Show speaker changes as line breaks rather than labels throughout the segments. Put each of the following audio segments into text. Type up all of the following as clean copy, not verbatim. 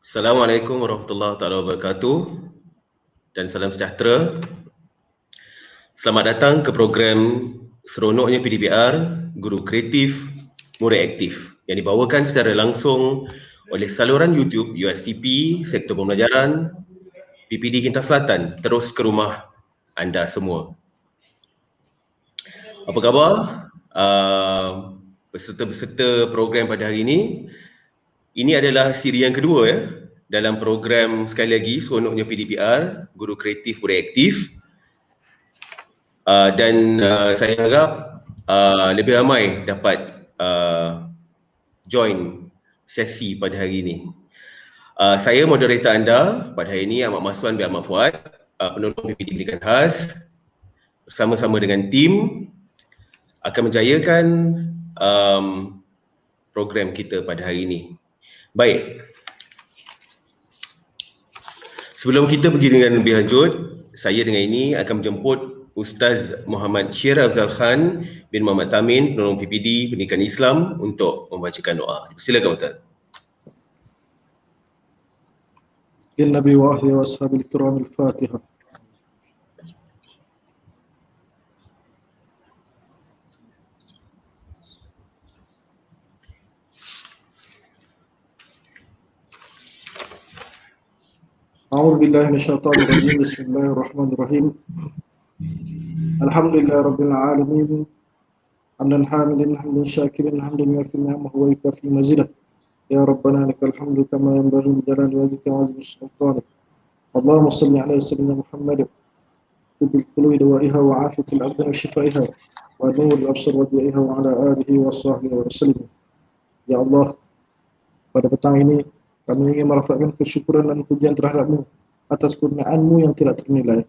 Assalamualaikum warahmatullahi wabarakatuh dan salam sejahtera. Selamat datang ke program Seronoknya PDPR, Guru Kreatif, Murid Aktif yang dibawakan secara langsung oleh saluran YouTube USTP, Sektor Pembelajaran, PPD Kintas Selatan, terus ke rumah anda semua. Apa khabar? Peserta-peserta program pada hari ini. Ini adalah siri yang kedua dalam program sekali lagi Seronoknya PDPR, Guru Kreatif Murid Aktif. Dan saya harap lebih ramai dapat join sesi pada hari ini. Saya moderator anda pada hari ini, Ahmad Maswan bin Ahmad Fuad, penolong PPD Pendidikan Khas, bersama-sama dengan tim akan menjayakan program kita pada hari ini. Baik, sebelum kita pergi dengan lebih lanjut, saya dengan ini akan menjemput Ustaz Muhammad Syir Afzal Khan bin Muhammad Tamin, penolong PPD Pendidikan Islam untuk membacakan doa. Silakan Ustaz.
Bin Nabi wa ahli wa ashabil kiram al-Fatihah. A'udzu billahi minasyaitonir rajim. Bismillahirrahmanirrahim. Alhamdulillah rabbil alamin. Hamdan hamidin, hamdan syakirin, hamdan yuaffi ni'amahu wa yukafi mazidah. Ya Rabbana lakal hamdu kama yanbaghi li jalali wajhika wa 'azimi sultanik. Allahumma salli ala sayyidina Muhammad bil qulubi dawaiha wa 'afiyatil abdan wa shifaiha wa nuril absar wa diaiha wa ala alihi wa sahbihi wa sallam. Ya Allah, pada petang ini kami ingin merafakkan kesyukuran dan pujian terhadap-Mu atas kurniaan-Mu yang tidak ternilai.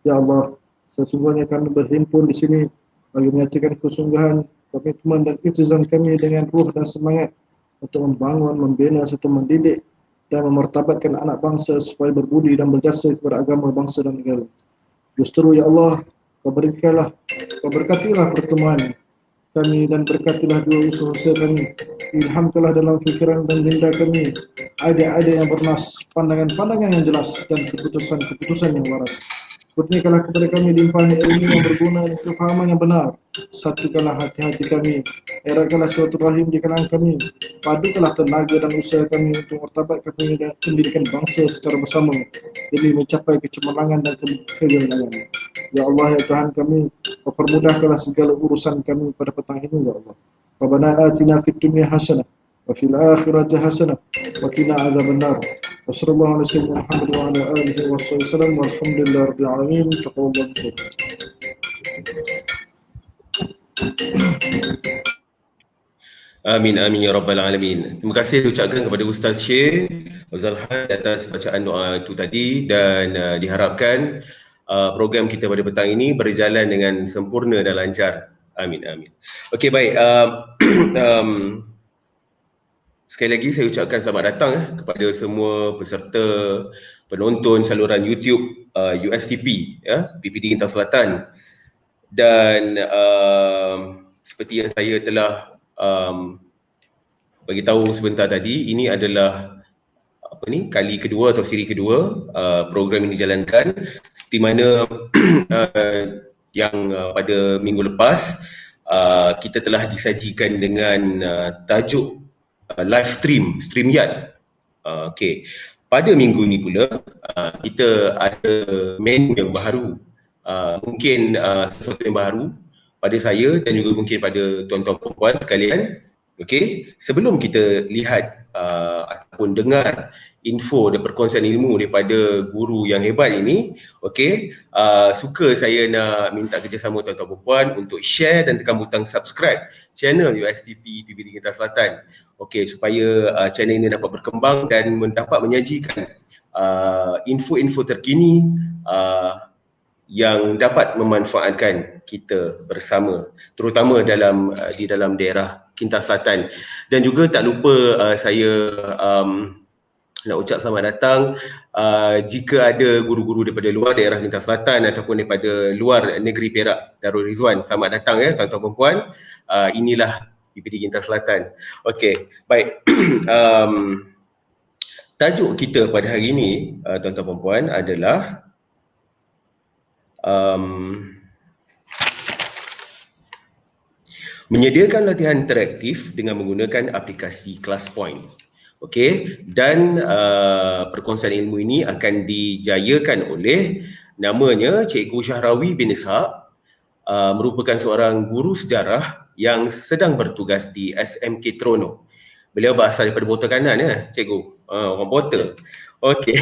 Ya Allah, sesungguhnya kami berhimpun di sini bagi menyatakan kesungguhan, komitmen dan iltizam kami dengan ruh dan semangat untuk membangun, membina serta mendidik dan memartabatkan anak bangsa supaya berbudi dan berjasa kepada agama, bangsa dan negara. Justru ya Allah, Kau berkatilah pertemuan kami dan berkatilah dua usaha kami. Ilhamkanlah dalam fikiran dan minda kami ada yang bernas, pandangan-pandangan yang jelas dan keputusan-keputusan yang waras. Kurniakanlah kepada kami limpahan ilmu yang berguna dan kefahaman yang benar. Satukanlah hati-hati kami, eratkanlah suatu rahim di kalangan kami, padukanlah tenaga dan usaha kami untuk martabatkan pendidikan bangsa secara bersama demi mencapai kecemerlangan dan kegemilangan. Ya Allah, ya Tuhan kami, Kau permudahkanlah segala urusan kami pada petang ini, ya Allah. Rabbana atina fid dunya hasanah wa fil akhirati hasanah wa qina adzabannar. Wassallallahu ala sayyidina Muhammad wa ala alihi wa sallam walhamdulillahi rabbil alamin. Taqabbalallahu minkum.
Amin amin ya rabbal alamin. Terima kasih diucapkan kepada Ustaz Syir Afzal Khan atas bacaan doa itu tadi, dan diharapkan program kita pada petang ini berjalan dengan sempurna dan lancar. Amin amin. Okey, baik. Sekali lagi saya ucapkan selamat datang kepada semua peserta, penonton saluran YouTube USTP PPD Kintas Selatan. Dan seperti yang saya telah bagi tahu sebentar tadi, ini adalah kali kedua atau siri kedua program ini dijalankan, seperti mana yang pada minggu lepas kita telah disajikan dengan tajuk live StreamYard. Okey, pada minggu ini pula kita ada menu yang baru, mungkin sesuatu yang baru pada saya dan juga mungkin pada tuan-tuan perempuan sekalian. Okey, sebelum kita lihat ataupun dengar info dan perkongsian ilmu daripada guru yang hebat ini, okey, suka saya nak minta kerjasama tuan-tuan perempuan untuk share dan tekan butang subscribe channel USTP PPD Kintas Selatan. Okey, supaya channel ini dapat berkembang dan dapat menyajikan info-info terkini yang dapat memanfaatkan kita bersama, terutama di dalam daerah Kintas Selatan. Dan juga tak lupa saya nak ucap selamat datang jika ada guru-guru daripada luar daerah Kintas Selatan ataupun daripada luar negeri Perak, Darul Rizwan. Selamat datang tuan-tuan perempuan. Inilah PPD Kintas Selatan. Okey, baik. tajuk kita pada hari ini, tuan-tuan dan puan, adalah menyediakan latihan interaktif dengan menggunakan aplikasi ClassPoint. Okey, dan perkongsian ilmu ini akan dijayakan oleh namanya Cikgu Syahrawi bin Ishaq, merupakan seorang guru sejarah yang sedang bertugas di SMK Trono. Beliau berasal daripada Botol Kanan ya, Cikgu? Orang Botol. Okey.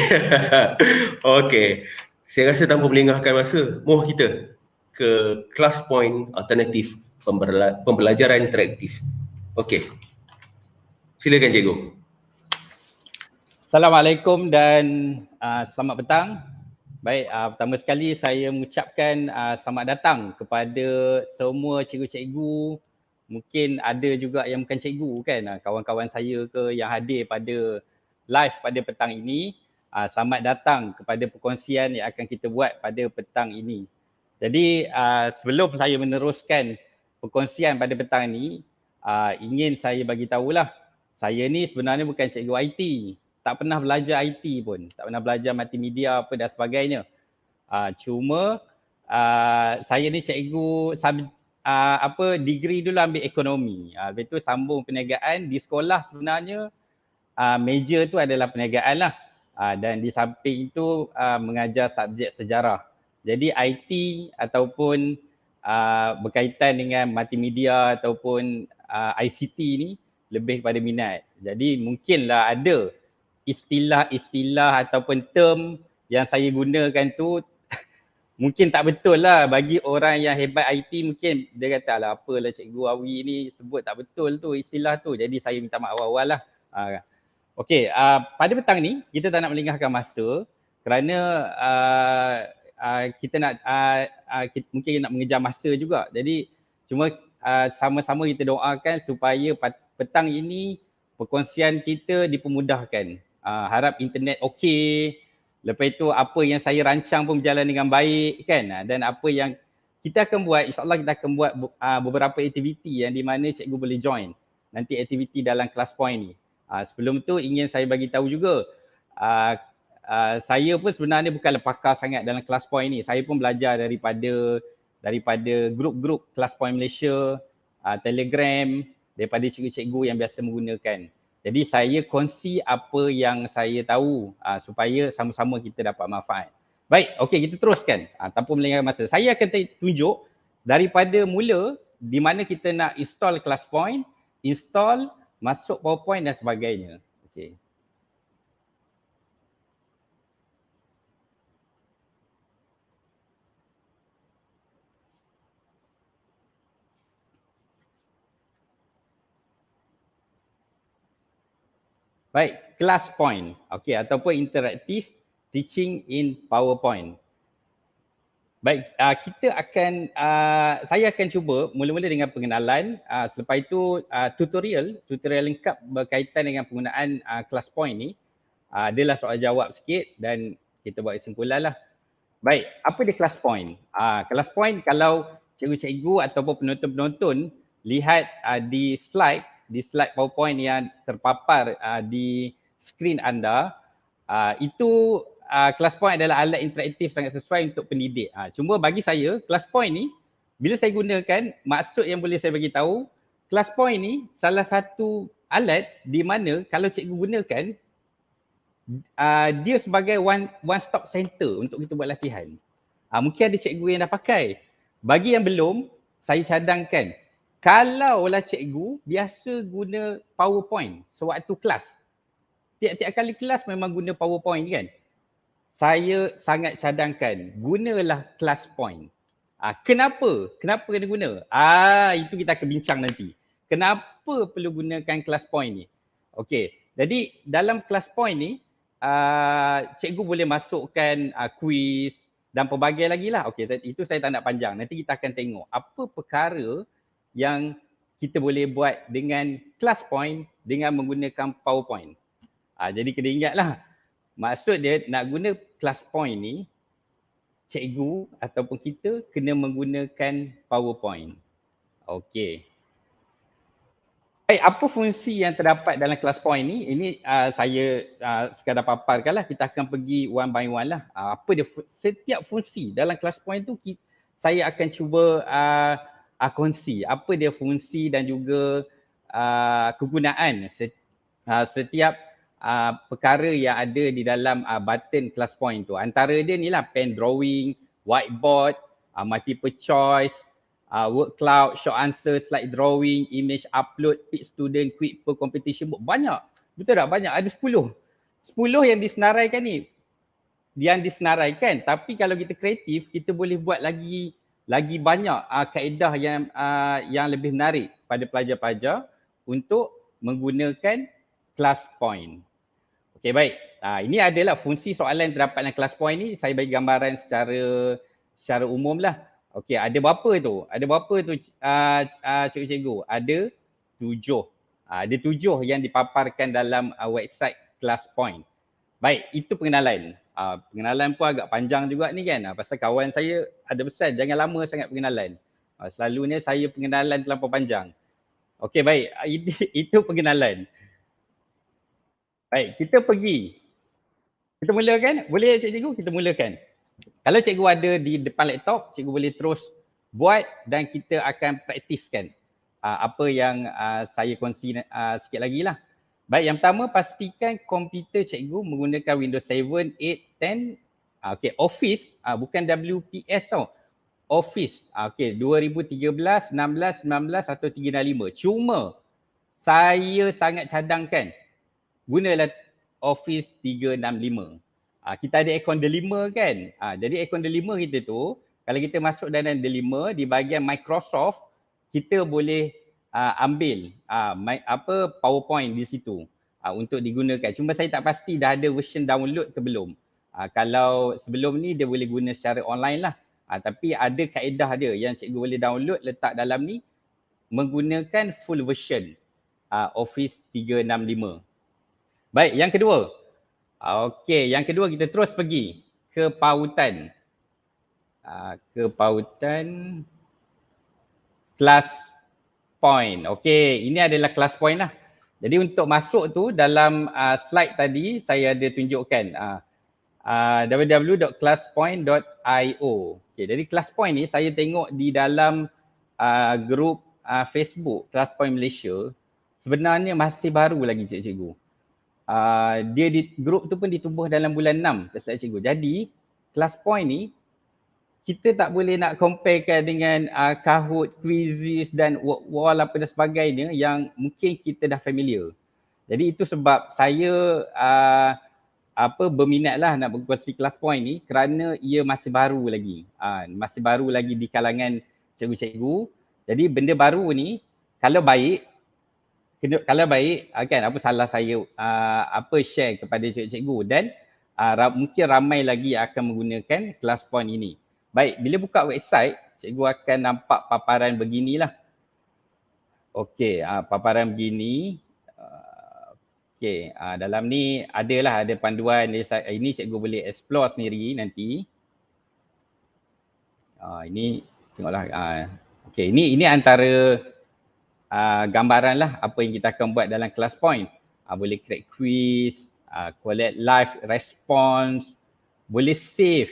Okey. Saya rasa tanpa melengahkan masa, mohon kita ke ClassPoint alternatif pembelajaran interaktif. Okey. Silakan Cikgu.
Assalamualaikum dan selamat petang. Baik, pertama sekali saya mengucapkan selamat datang kepada semua cikgu-cikgu. Mungkin ada juga yang bukan cikgu kan, kawan-kawan saya ke yang hadir pada live pada petang ini. Selamat datang kepada perkongsian yang akan kita buat pada petang ini. Jadi sebelum saya meneruskan perkongsian pada petang ini, ingin saya bagi tahulah, saya ni sebenarnya bukan cikgu IT. Tak pernah belajar IT pun, tak pernah belajar multimedia apa dan sebagainya. Cuma saya ni cikgu degree dulu ambil ekonomi. Lepas tu sambung perniagaan di sekolah sebenarnya major tu adalah perniagaan lah. Dan di samping itu mengajar subjek sejarah. Jadi IT ataupun berkaitan dengan multimedia ataupun ICT ni lebih kepada minat. Jadi mungkinlah ada istilah-istilah ataupun term yang saya gunakan tu mungkin tak betul lah. Bagi orang yang hebat IT mungkin dia kata lah apalah Cikgu Awi ni sebut tak betul tu istilah tu. Jadi saya minta maaf awal lah. Okey, pada petang ni kita tak nak melengahkan masa kerana kita nak mungkin nak mengejar masa juga. Jadi cuma sama-sama kita doakan supaya petang ini perkongsian kita dipermudahkan. Harap internet okey. Lepas itu apa yang saya rancang pun berjalan dengan baik kan. Dan apa yang kita akan buat, insyaAllah kita akan buat beberapa aktiviti yang di mana cikgu boleh join. Nanti aktiviti dalam ClassPoint ni. Sebelum tu ingin saya bagi tahu juga, saya pun sebenarnya bukanlah pakar sangat dalam ClassPoint ni. Saya pun belajar daripada grup-grup ClassPoint Malaysia, Telegram, daripada cikgu-cikgu yang biasa menggunakan. Jadi saya kongsi apa yang saya tahu supaya sama-sama kita dapat manfaat. Baik, okey kita teruskan tanpa melengahkan masa. Saya akan tunjuk daripada mula di mana kita nak install ClassPoint, install, masuk PowerPoint dan sebagainya. Okey. Baik, ClassPoint. Okey, ataupun Interactive Teaching in PowerPoint. Baik, saya akan cuba mula-mula dengan pengenalan. Selepas itu tutorial lengkap berkaitan dengan penggunaan ClassPoint ni. Adalah soal jawab sikit dan kita buat kesimpulan lah. Baik, apa dia ClassPoint? ClassPoint kalau cikgu-cikgu ataupun penonton-penonton lihat di slide PowerPoint yang terpapar di skrin anda, itu ClassPoint adalah alat interaktif sangat sesuai untuk pendidik. Cuma bagi saya, ClassPoint ni bila saya gunakan, maksud yang boleh saya bagi tahu, ClassPoint ni salah satu alat di mana kalau cikgu gunakan, dia sebagai one stop center untuk kita buat latihan. Mungkin ada cikgu yang dah pakai. Bagi yang belum, saya cadangkan, kalaulah cikgu biasa guna PowerPoint sewaktu kelas, tiap-tiap kali kelas memang guna PowerPoint kan, saya sangat cadangkan gunalah ClassPoint. Kenapa kena guna? Itu kita akan bincang nanti. Kenapa perlu gunakan ClassPoint ni? Okey, jadi dalam ClassPoint ni cikgu boleh masukkan quiz dan pelbagai lagi lah. Okey, itu saya tak nak panjang. Nanti kita akan tengok apa perkara yang kita boleh buat dengan ClassPoint dengan menggunakan PowerPoint. Jadi kena ingatlah, maksud dia nak guna ClassPoint ni, cikgu ataupun kita kena menggunakan PowerPoint. Okey. Baik, apa fungsi yang terdapat dalam class point ni? Ini saya sekadar paparkanlah, kita akan pergi one by one lah. Apa dia, setiap fungsi dalam class point tu saya akan cuba kongsi apa dia fungsi dan juga kegunaan setiap perkara yang ada di dalam button class point tu. Antara dia ni lah pen drawing, whiteboard, multiple choice, word cloud, short answer, slide drawing, image upload, pick student, quick per competition book. Banyak. Betul tak? Banyak. Ada 10. 10 yang disenaraikan ni. Yang disenaraikan. Tapi kalau kita kreatif, kita boleh buat lagi banyak kaedah yang lebih menarik pada pelajar-pelajar untuk menggunakan class point. Okey, baik. Ini adalah fungsi soalan terdapat dalam class point ni. Saya bagi gambaran secara umum lah. Okey, ada berapa tu? Ada berapa tu cikgu-cikgu? Ada 7. Ada 7 yang dipaparkan dalam website class point. Baik, itu pengenalan. Pengenalan pun agak panjang juga ni kan. Pasal kawan saya ada pesan, jangan lama sangat pengenalan. Selalunya saya pengenalan terlampau panjang. Okey, baik. Itu pengenalan. Baik, kita pergi. Kita mulakan? Boleh cikgu? Kita mulakan. Kalau cikgu ada di depan laptop, cikgu boleh terus buat dan kita akan praktiskan apa yang saya kongsi sikit lagi lah. Baik, yang pertama pastikan komputer cikgu menggunakan Windows 7, 8, 10. Okay, Office, bukan WPS tau. Office, okay, 2013, 16, 19 atau 365. Cuma saya sangat cadangkan gunalah Office 365. Kita ada akaun Delima kan. Jadi akaun Delima kita tu, kalau kita masuk dalam Delima di bahagian Microsoft, kita boleh ambil PowerPoint di situ untuk digunakan. Cuma saya tak pasti dah ada version download ke belum. Kalau sebelum ni dia boleh guna secara online lah. Tapi ada kaedah dia yang cikgu boleh download letak dalam ni menggunakan full version Office 365. Baik, yang kedua. Okey, yang kedua kita terus pergi ke pautan. Ke pautan class point. Okey, ini adalah class point lah. Jadi untuk masuk tu dalam slide tadi saya ada tunjukkan www.classpoint.io. Okey, jadi class point ni saya tengok di dalam grup Facebook Class Point Malaysia sebenarnya masih baru lagi cikgu. Dia di grup tu pun ditubuh dalam bulan 6 tersilap cikgu. Jadi class point ni kita tak boleh nak comparekan dengan Kahoot, Quizzes dan wall apa dan sebagainya yang mungkin kita dah familiar. Jadi itu sebab saya berminat lah nak berkongsi class point ni kerana ia masih baru lagi. Masih baru lagi di kalangan cikgu-cikgu. Jadi benda baru ni kalau baik kan apa salah saya share kepada cikgu-cikgu dan mungkin ramai lagi akan menggunakan class point ini. Baik, bila buka website, cikgu akan nampak paparan beginilah. Okey, paparan begini. Okey, dalam ni ada panduan. Ini cikgu boleh explore sendiri nanti. Ini tengoklah. Okey, ini antara gambaran lah apa yang kita akan buat dalam class point. Boleh create quiz, collect live response, boleh save.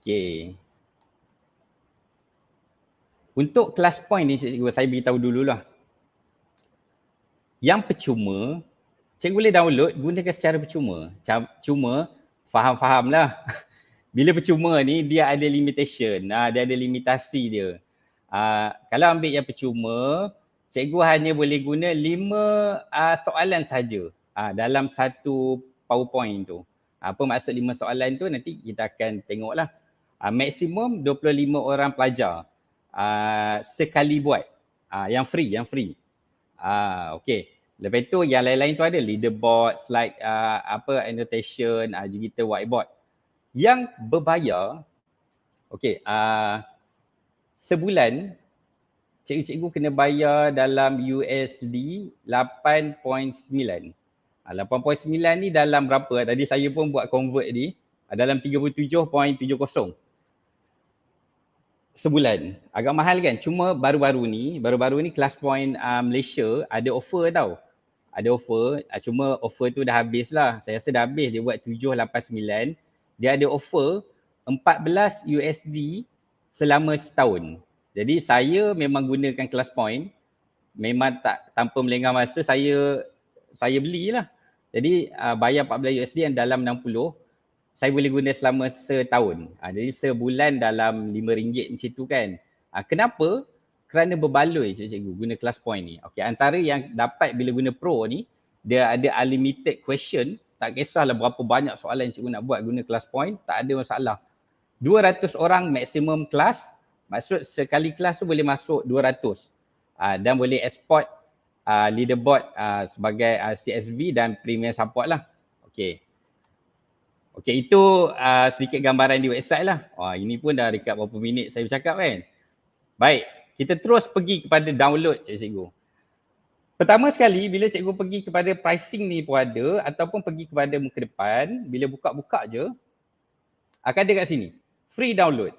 Okey. Untuk class point ni cikgu saya beritahu dululah. Yang percuma, cikgu boleh download gunakan secara percuma. Cuma faham-fahamlah. Bila percuma ni dia ada limitation, dia ada limitasi dia. Kalau ambil yang percuma, cikgu hanya boleh guna 5 soalan saja dalam satu PowerPoint tu. Apa maksud 5 soalan tu nanti kita akan tengoklah. Maksimum 25 orang pelajar sekali buat. Yang free. Okey. Lepas tu yang lain-lain tu ada leaderboard, slide annotation, juga whiteboard. Yang berbayar, okey, sebulan cikgu-cikgu kena bayar dalam USD 8.9. 8.9 ni dalam berapa? Tadi saya pun buat convert ni dalam 37.70. sebulan. Agak mahal kan? Cuma baru-baru ni ClassPoint Malaysia ada offer tau. Ada offer, cuma offer tu dah habis lah. Saya rasa dah habis, dia buat 789. Dia ada offer 14 USD selama setahun. Jadi saya memang gunakan ClassPoint, memang tak tanpa melengah masa saya belilah. Jadi bayar 14 USD yang dalam 60, saya boleh guna selama setahun. Jadi sebulan dalam RM5 macam tu kan. Kenapa? Kerana berbaloi cikgu guna ClassPoint ni. Okey, antara yang dapat bila guna Pro ni, dia ada unlimited question. Tak kisahlah berapa banyak soalan cikgu nak buat guna ClassPoint, tak ada masalah. 200 orang maksimum kelas, maksud sekali kelas tu boleh masuk 200. Dan boleh export leaderboard sebagai CSV dan premium support lah. Okey. Okey, itu sedikit gambaran di website lah. Ini pun dah dekat berapa minit saya bercakap kan. Baik, kita terus pergi kepada download cikgu. Pertama sekali, bila cikgu pergi kepada pricing ni pun ada, ataupun pergi kepada muka depan, bila buka-buka je, akan ada kat sini. Free download.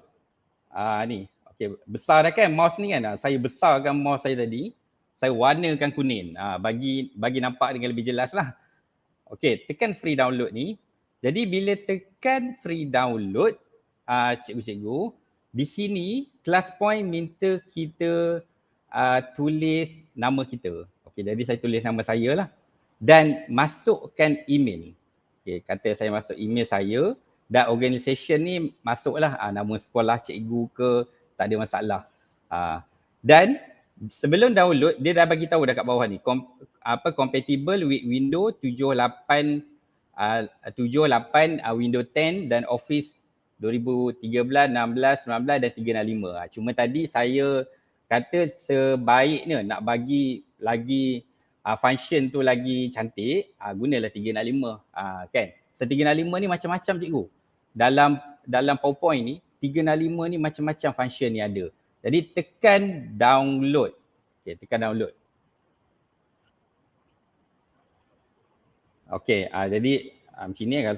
Ni, okey, besar dah kan mouse ni kan. Saya besarkan mouse saya tadi. Saya warnakan kuning. Bagi nampak dengan lebih jelas lah. Okey, tekan free download ni. Jadi bila tekan free download, cikgu-cikgu, di sini ClassPoint minta kita tulis nama kita. Okey, jadi saya tulis nama saya lah. Dan masukkan email. Okey, kata saya masuk email saya dan organisation ni masuklah nama sekolah cikgu ke, tak ada masalah. Dan sebelum download, dia dah bagi tahu dah kat bawah ni, compatible with Windows 78 Windows 10 dan Office 2013, 16, 19 dan 365. Cuma tadi saya kata sebaiknya nak bagi lagi function tu lagi cantik, gunalah 365 kan. So 365 ni macam-macam cikgu. Dalam PowerPoint ni 365 ni macam-macam function ni ada. Jadi tekan download. Okey, tekan download. Okey, jadi macam ni kan.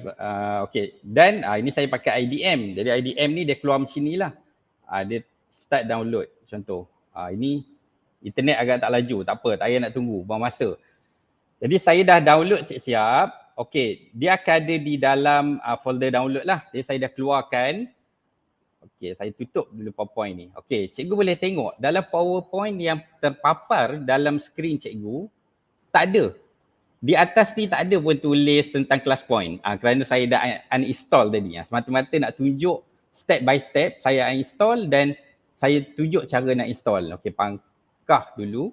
Okey, dan ini saya pakai IDM. Jadi IDM ni dia keluar macam ni lah. Dia start download contoh. Ini internet agak tak laju, tak apa, tak payah nak tunggu, buang masa. Jadi saya dah download siap-siap. Okey, dia akan ada di dalam folder download lah. Jadi saya dah keluarkan. Okey, saya tutup dulu PowerPoint ni. Okey, cikgu boleh tengok dalam PowerPoint yang terpapar dalam skrin cikgu, tak ada. Di atas ni tak ada pun tulis tentang ClassPoint. Kerana saya dah uninstall tadi. Semata-mata nak tunjuk step by step, saya uninstall dan saya tunjuk cara nak install. Okey, pangkah dulu.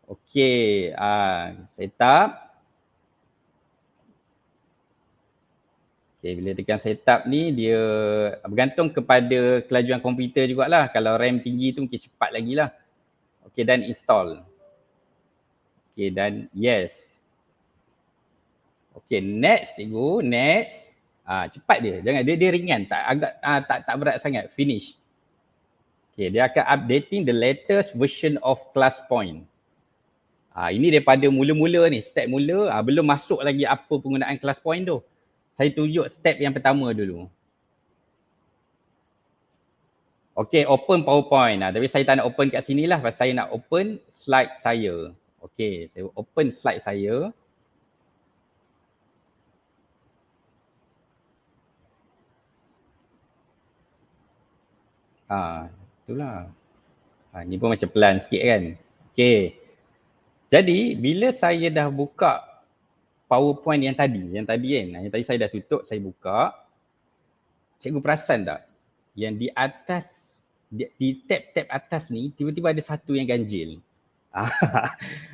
Okey, setup. Okey, bila tekan setup ni, dia bergantung kepada kelajuan komputer jugalah. Kalau RAM tinggi tu mungkin cepat lagi lah. Okey, dan install. Okey, dan yes. Okey, next cikgu, next. Cepat dia. Jangan dia ringan, tak berat sangat. Finish. Okey, dia akan updating the latest version of ClassPoint. Ini daripada mula-mula ni, step mula, belum masuk lagi apa penggunaan ClassPoint tu. Saya tunjuk step yang pertama dulu. Okey, open PowerPoint. Tapi saya tak nak open kat sini lah, pasal saya nak open slide saya. Okey, saya open slide saya. Itulah. Ni pun macam pelan sikit kan. Okey. Jadi bila saya dah buka PowerPoint yang tadi kan. Yang tadi saya dah tutup, saya buka. Cikgu perasan tak? Yang di atas, di tab-tab atas ni, tiba-tiba ada satu yang ganjil.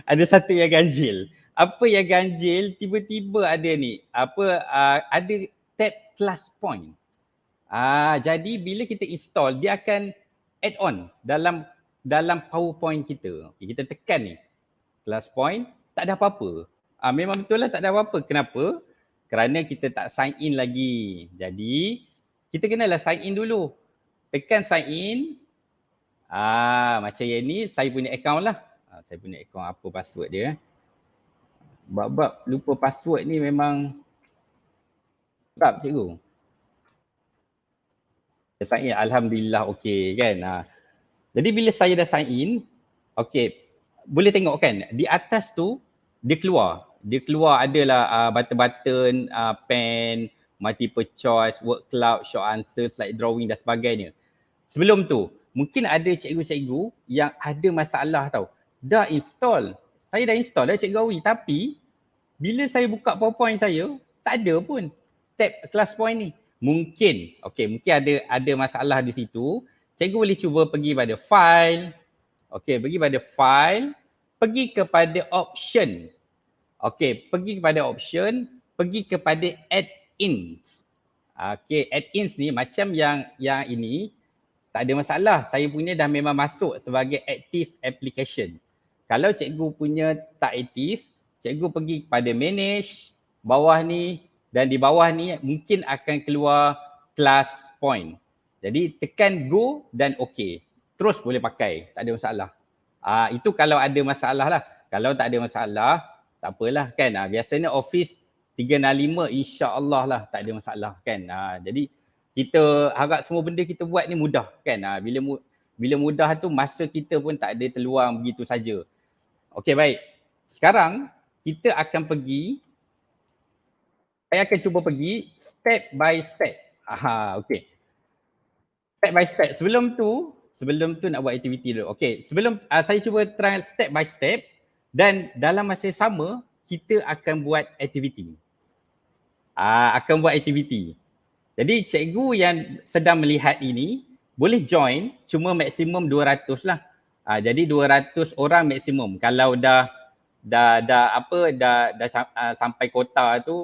Ada satu yang ganjil. Apa yang ganjil? Tiba-tiba ada ni. Ada tab ClassPoint. Jadi bila kita install, dia akan add on dalam PowerPoint kita. Okay, kita tekan ni, ClassPoint, tak ada apa-apa. Memang betul lah tak ada apa-apa. Kenapa? Kerana kita tak sign in lagi. Jadi kita kenalah sign in dulu. Tekan sign in. Macam yang ni, saya punya account lah. Saya punya account, apa password dia. Bab-bab lupa password ni memang berat cikgu. sign in, alhamdulillah okey kan. Jadi bila saya dah sign in, okey, boleh tengok kan di atas tu dia keluar adalah button-button, pen, multiple choice, word cloud, short answer, slide drawing dan sebagainya. Sebelum tu, mungkin ada cikgu-cikgu yang ada masalah tau. Dah install. Saya dah install dah Cikgu Awi, tapi bila saya buka PowerPoint saya, tak ada pun tab class point ni. Mungkin ada masalah di situ. Cikgu boleh cuba pergi pada file. Okey, pergi pada file, pergi kepada option. Okey, pergi kepada option, pergi kepada add-ins. Okey, add-ins ni macam yang ini tak ada masalah. Saya punya dah memang masuk sebagai active application. Kalau cikgu punya tak aktif, cikgu pergi kepada manage, bawah ni, dan di bawah ni mungkin akan keluar class point. Jadi tekan go dan OK. Terus boleh pakai, tak ada masalah. Itu kalau ada masalah lah. Kalau tak ada masalah, tak apalah kan. Biasanya Office 365 insya-Allah lah tak ada masalah kan. Jadi kita harap semua benda kita buat ni mudah kan. Bila mudah tu masa kita pun tak ada terluang begitu saja. Okey, baik. Sekarang kita akan pergi, saya akan cuba pergi step by step. Okey. Step by step. Sebelum tu nak buat aktiviti dulu. Okey, sebelum saya cuba try step by step dan dalam masa yang sama kita akan buat aktiviti. Jadi cikgu yang sedang melihat ini boleh join cuma maksimum 200 lah. Jadi 200 orang maksimum. Kalau dah sampai kota tu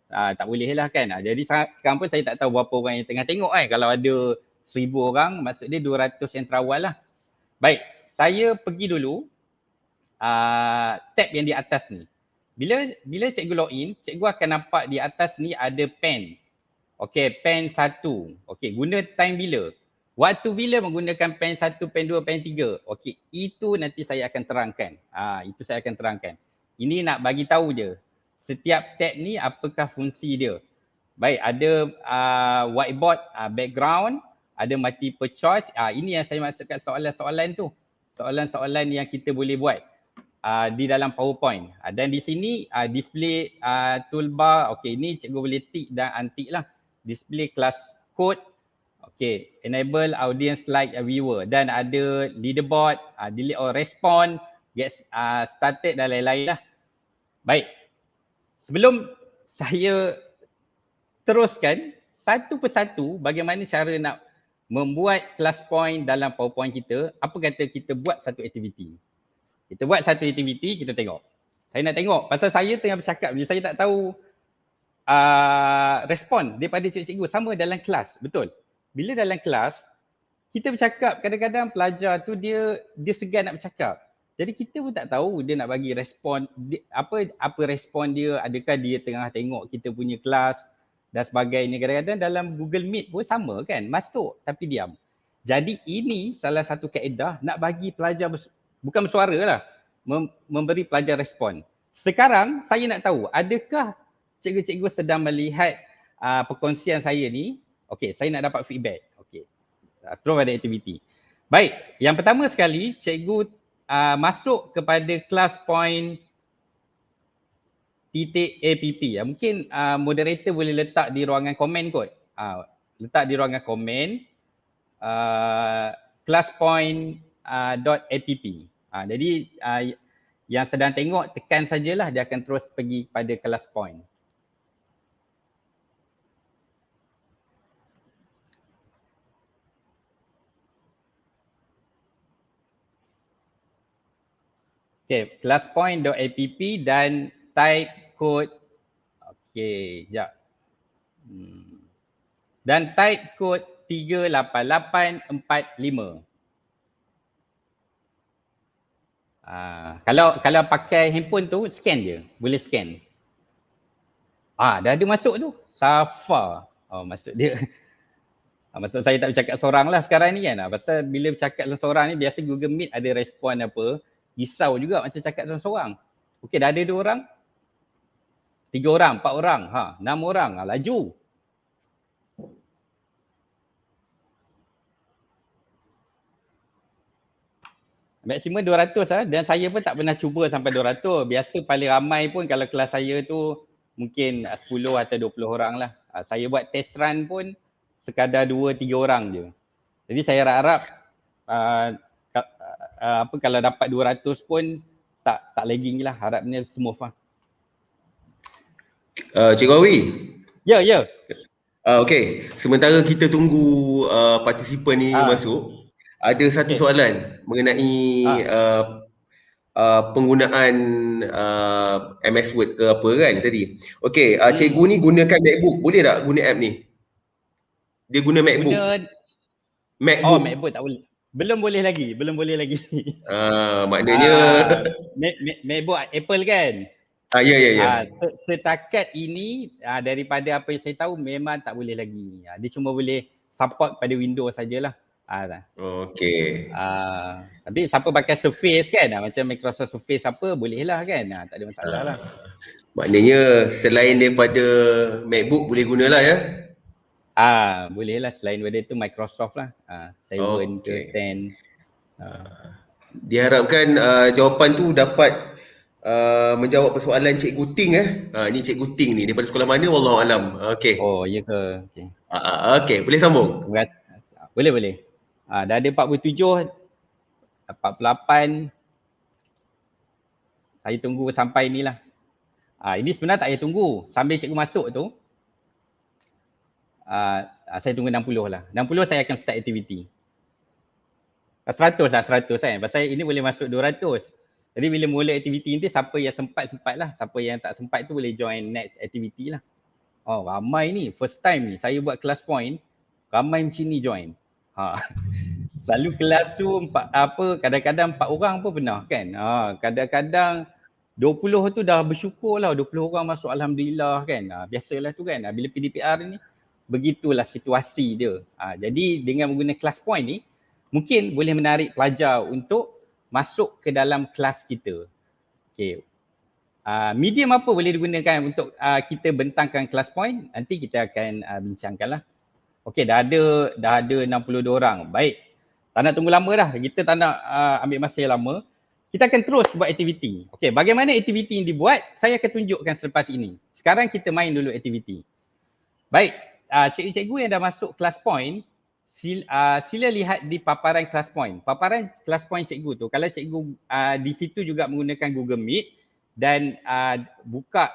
tak boleh lah kan. Jadi sekarang pun saya tak tahu berapa orang yang tengah tengok kan. Kalau ada 1000 orang maksud dia 200 yang terawal lah. Baik, saya pergi dulu tab yang di atas ni. Bila cikgu login, cikgu akan nampak di atas ni ada pen. Okey, pen 1. Okey, guna time bila? Waktu bila menggunakan pen 1, pen 2, pen 3? Okey, itu nanti saya akan terangkan. Ini nak bagi tahu je. Setiap tab ni apakah fungsi dia. Baik, ada whiteboard, background, ada multiple choice. Ini yang saya maksudkan soalan-soalan tu. Soalan-soalan yang kita boleh buat di dalam PowerPoint. Dan di sini display toolbar. Okey, ini cikgu boleh tick dan untick lah. Display class code. Okey, enable audience like a viewer. Dan ada leaderboard, delete or respond, get started dan lain-lain lah. Baik, sebelum saya teruskan satu persatu bagaimana cara nak membuat class point dalam PowerPoint kita, apa kata kita buat satu aktiviti. Kita buat satu aktiviti, kita tengok. Saya nak tengok, pasal saya tengah bercakap ni, saya tak tahu respon daripada cikgu-cikgu sama dalam kelas, betul. Bila dalam kelas, kita bercakap, kadang-kadang pelajar tu dia segan nak bercakap. Jadi kita pun tak tahu dia nak bagi respon, apa respon dia, adakah dia tengah tengok kita punya kelas dan sebagainya. Kadang-kadang dalam Google Meet pun sama kan, masuk tapi diam. Jadi ini salah satu kaedah nak bagi pelajar, bukan bersuara lah, memberi pelajar respon. Sekarang saya nak tahu, adakah cikgu-cikgu sedang melihat perkongsian saya ni? Okey, saya nak dapat feedback. Okey, terus pada aktiviti. Baik, yang pertama sekali cikgu masuk kepada class point .app. Mungkin moderator boleh letak di ruangan komen kot. Letak di ruangan komen classpoint.app. Jadi yang sedang tengok tekan sajalah, dia akan terus pergi pada class point. Okay, classpoint.app dan type code. Okay, sekejap. Dan type code 38845. Kalau pakai handphone tu, scan je. Boleh scan. Dah ada masuk tu. Safa. Maksud dia. Maksud saya tak bercakap seorang lah sekarang ni kan. Pasal bila bercakap seorang ni, biasa Google Meet ada respon apa. Risau juga macam cakap seorang. Okey, dah ada 2 orang. 3 orang, 4 orang, 6 orang, laju. Maksimum 200 lah, dan saya pun tak pernah cuba sampai 200. Biasa paling ramai pun kalau kelas saya tu mungkin 10 atau 20 orang lah. Saya buat test run pun sekadar 2-3 orang je. Jadi saya harap kalau dapat 200 pun tak lagging lah, harapnya smooth lah.
Cikgu Awi.
Ya.
Okey, sementara kita tunggu partisipan ni masuk, ada satu soalan mengenai penggunaan MS Word ke apa kan tadi. Okey, cikgu ni gunakan MacBook, boleh tak guna app ni? Dia guna MacBook. MacBook.
Oh, MacBook tak boleh. Belum boleh lagi.
Maknanya
MacBook Apple kan?
Ya.
Setakat ini daripada apa yang saya tahu memang tak boleh lagi. Dia cuma boleh support pada Windows sajalah.
Okey.
Tapi siapa pakai Surface kan, macam Microsoft Surface apa, bolehlah kan. Tak ada masalah lah.
Maknanya selain daripada MacBook boleh gunalah ya?
Bolehlah, selain daripada itu Microsoft lah. 7 ke 10.
Diharapkan jawapan tu dapat menjawab persoalan Cikgu Ting ni Cikgu Ting ni daripada sekolah mana wallahualam. Okey.
Oh, ya ke? Okey.
Okey, boleh sambung.
Boleh. Dah ada 47, 48. Saya tunggu sampai ni lah. Ini sebenarnya tak payah tunggu. Sambil cikgu masuk tu, saya tunggu 60 lah. 60 saya akan start aktiviti. 100 kan. Pasal ini boleh masuk 200. Jadi bila mula aktiviti nanti, siapa yang sempat lah. Siapa yang tak sempat tu boleh join next aktiviti lah. Oh, ramai ni. First time ni saya buat kelas point, ramai macam ni join. Selalu kelas tu kadang-kadang 4 orang pun pernah kan. Kadang-kadang 20 tu dah bersyukur lah. 20 orang masuk alhamdulillah kan. Biasalah tu kan. Bila PDPR ni, begitulah situasi dia. Jadi dengan menggunakan kelas point ni, mungkin boleh menarik pelajar untuk masuk ke dalam kelas kita. Okay. Medium apa boleh digunakan untuk kita bentangkan kelas point? Nanti kita akan bincangkan lah. Okay, dah ada 62 orang. Baik. Tak nak tunggu lama dah. Kita tak nak ambil masa yang lama. Kita akan terus buat aktiviti. Okay, bagaimana aktiviti yang dibuat? Saya akan tunjukkan selepas ini. Sekarang kita main dulu aktiviti. Baik. Cikgu-cikgu yang dah masuk kelas point, sila lihat di paparan kelas point. Paparan kelas point cikgu tu, kalau cikgu di situ juga menggunakan Google Meet dan buka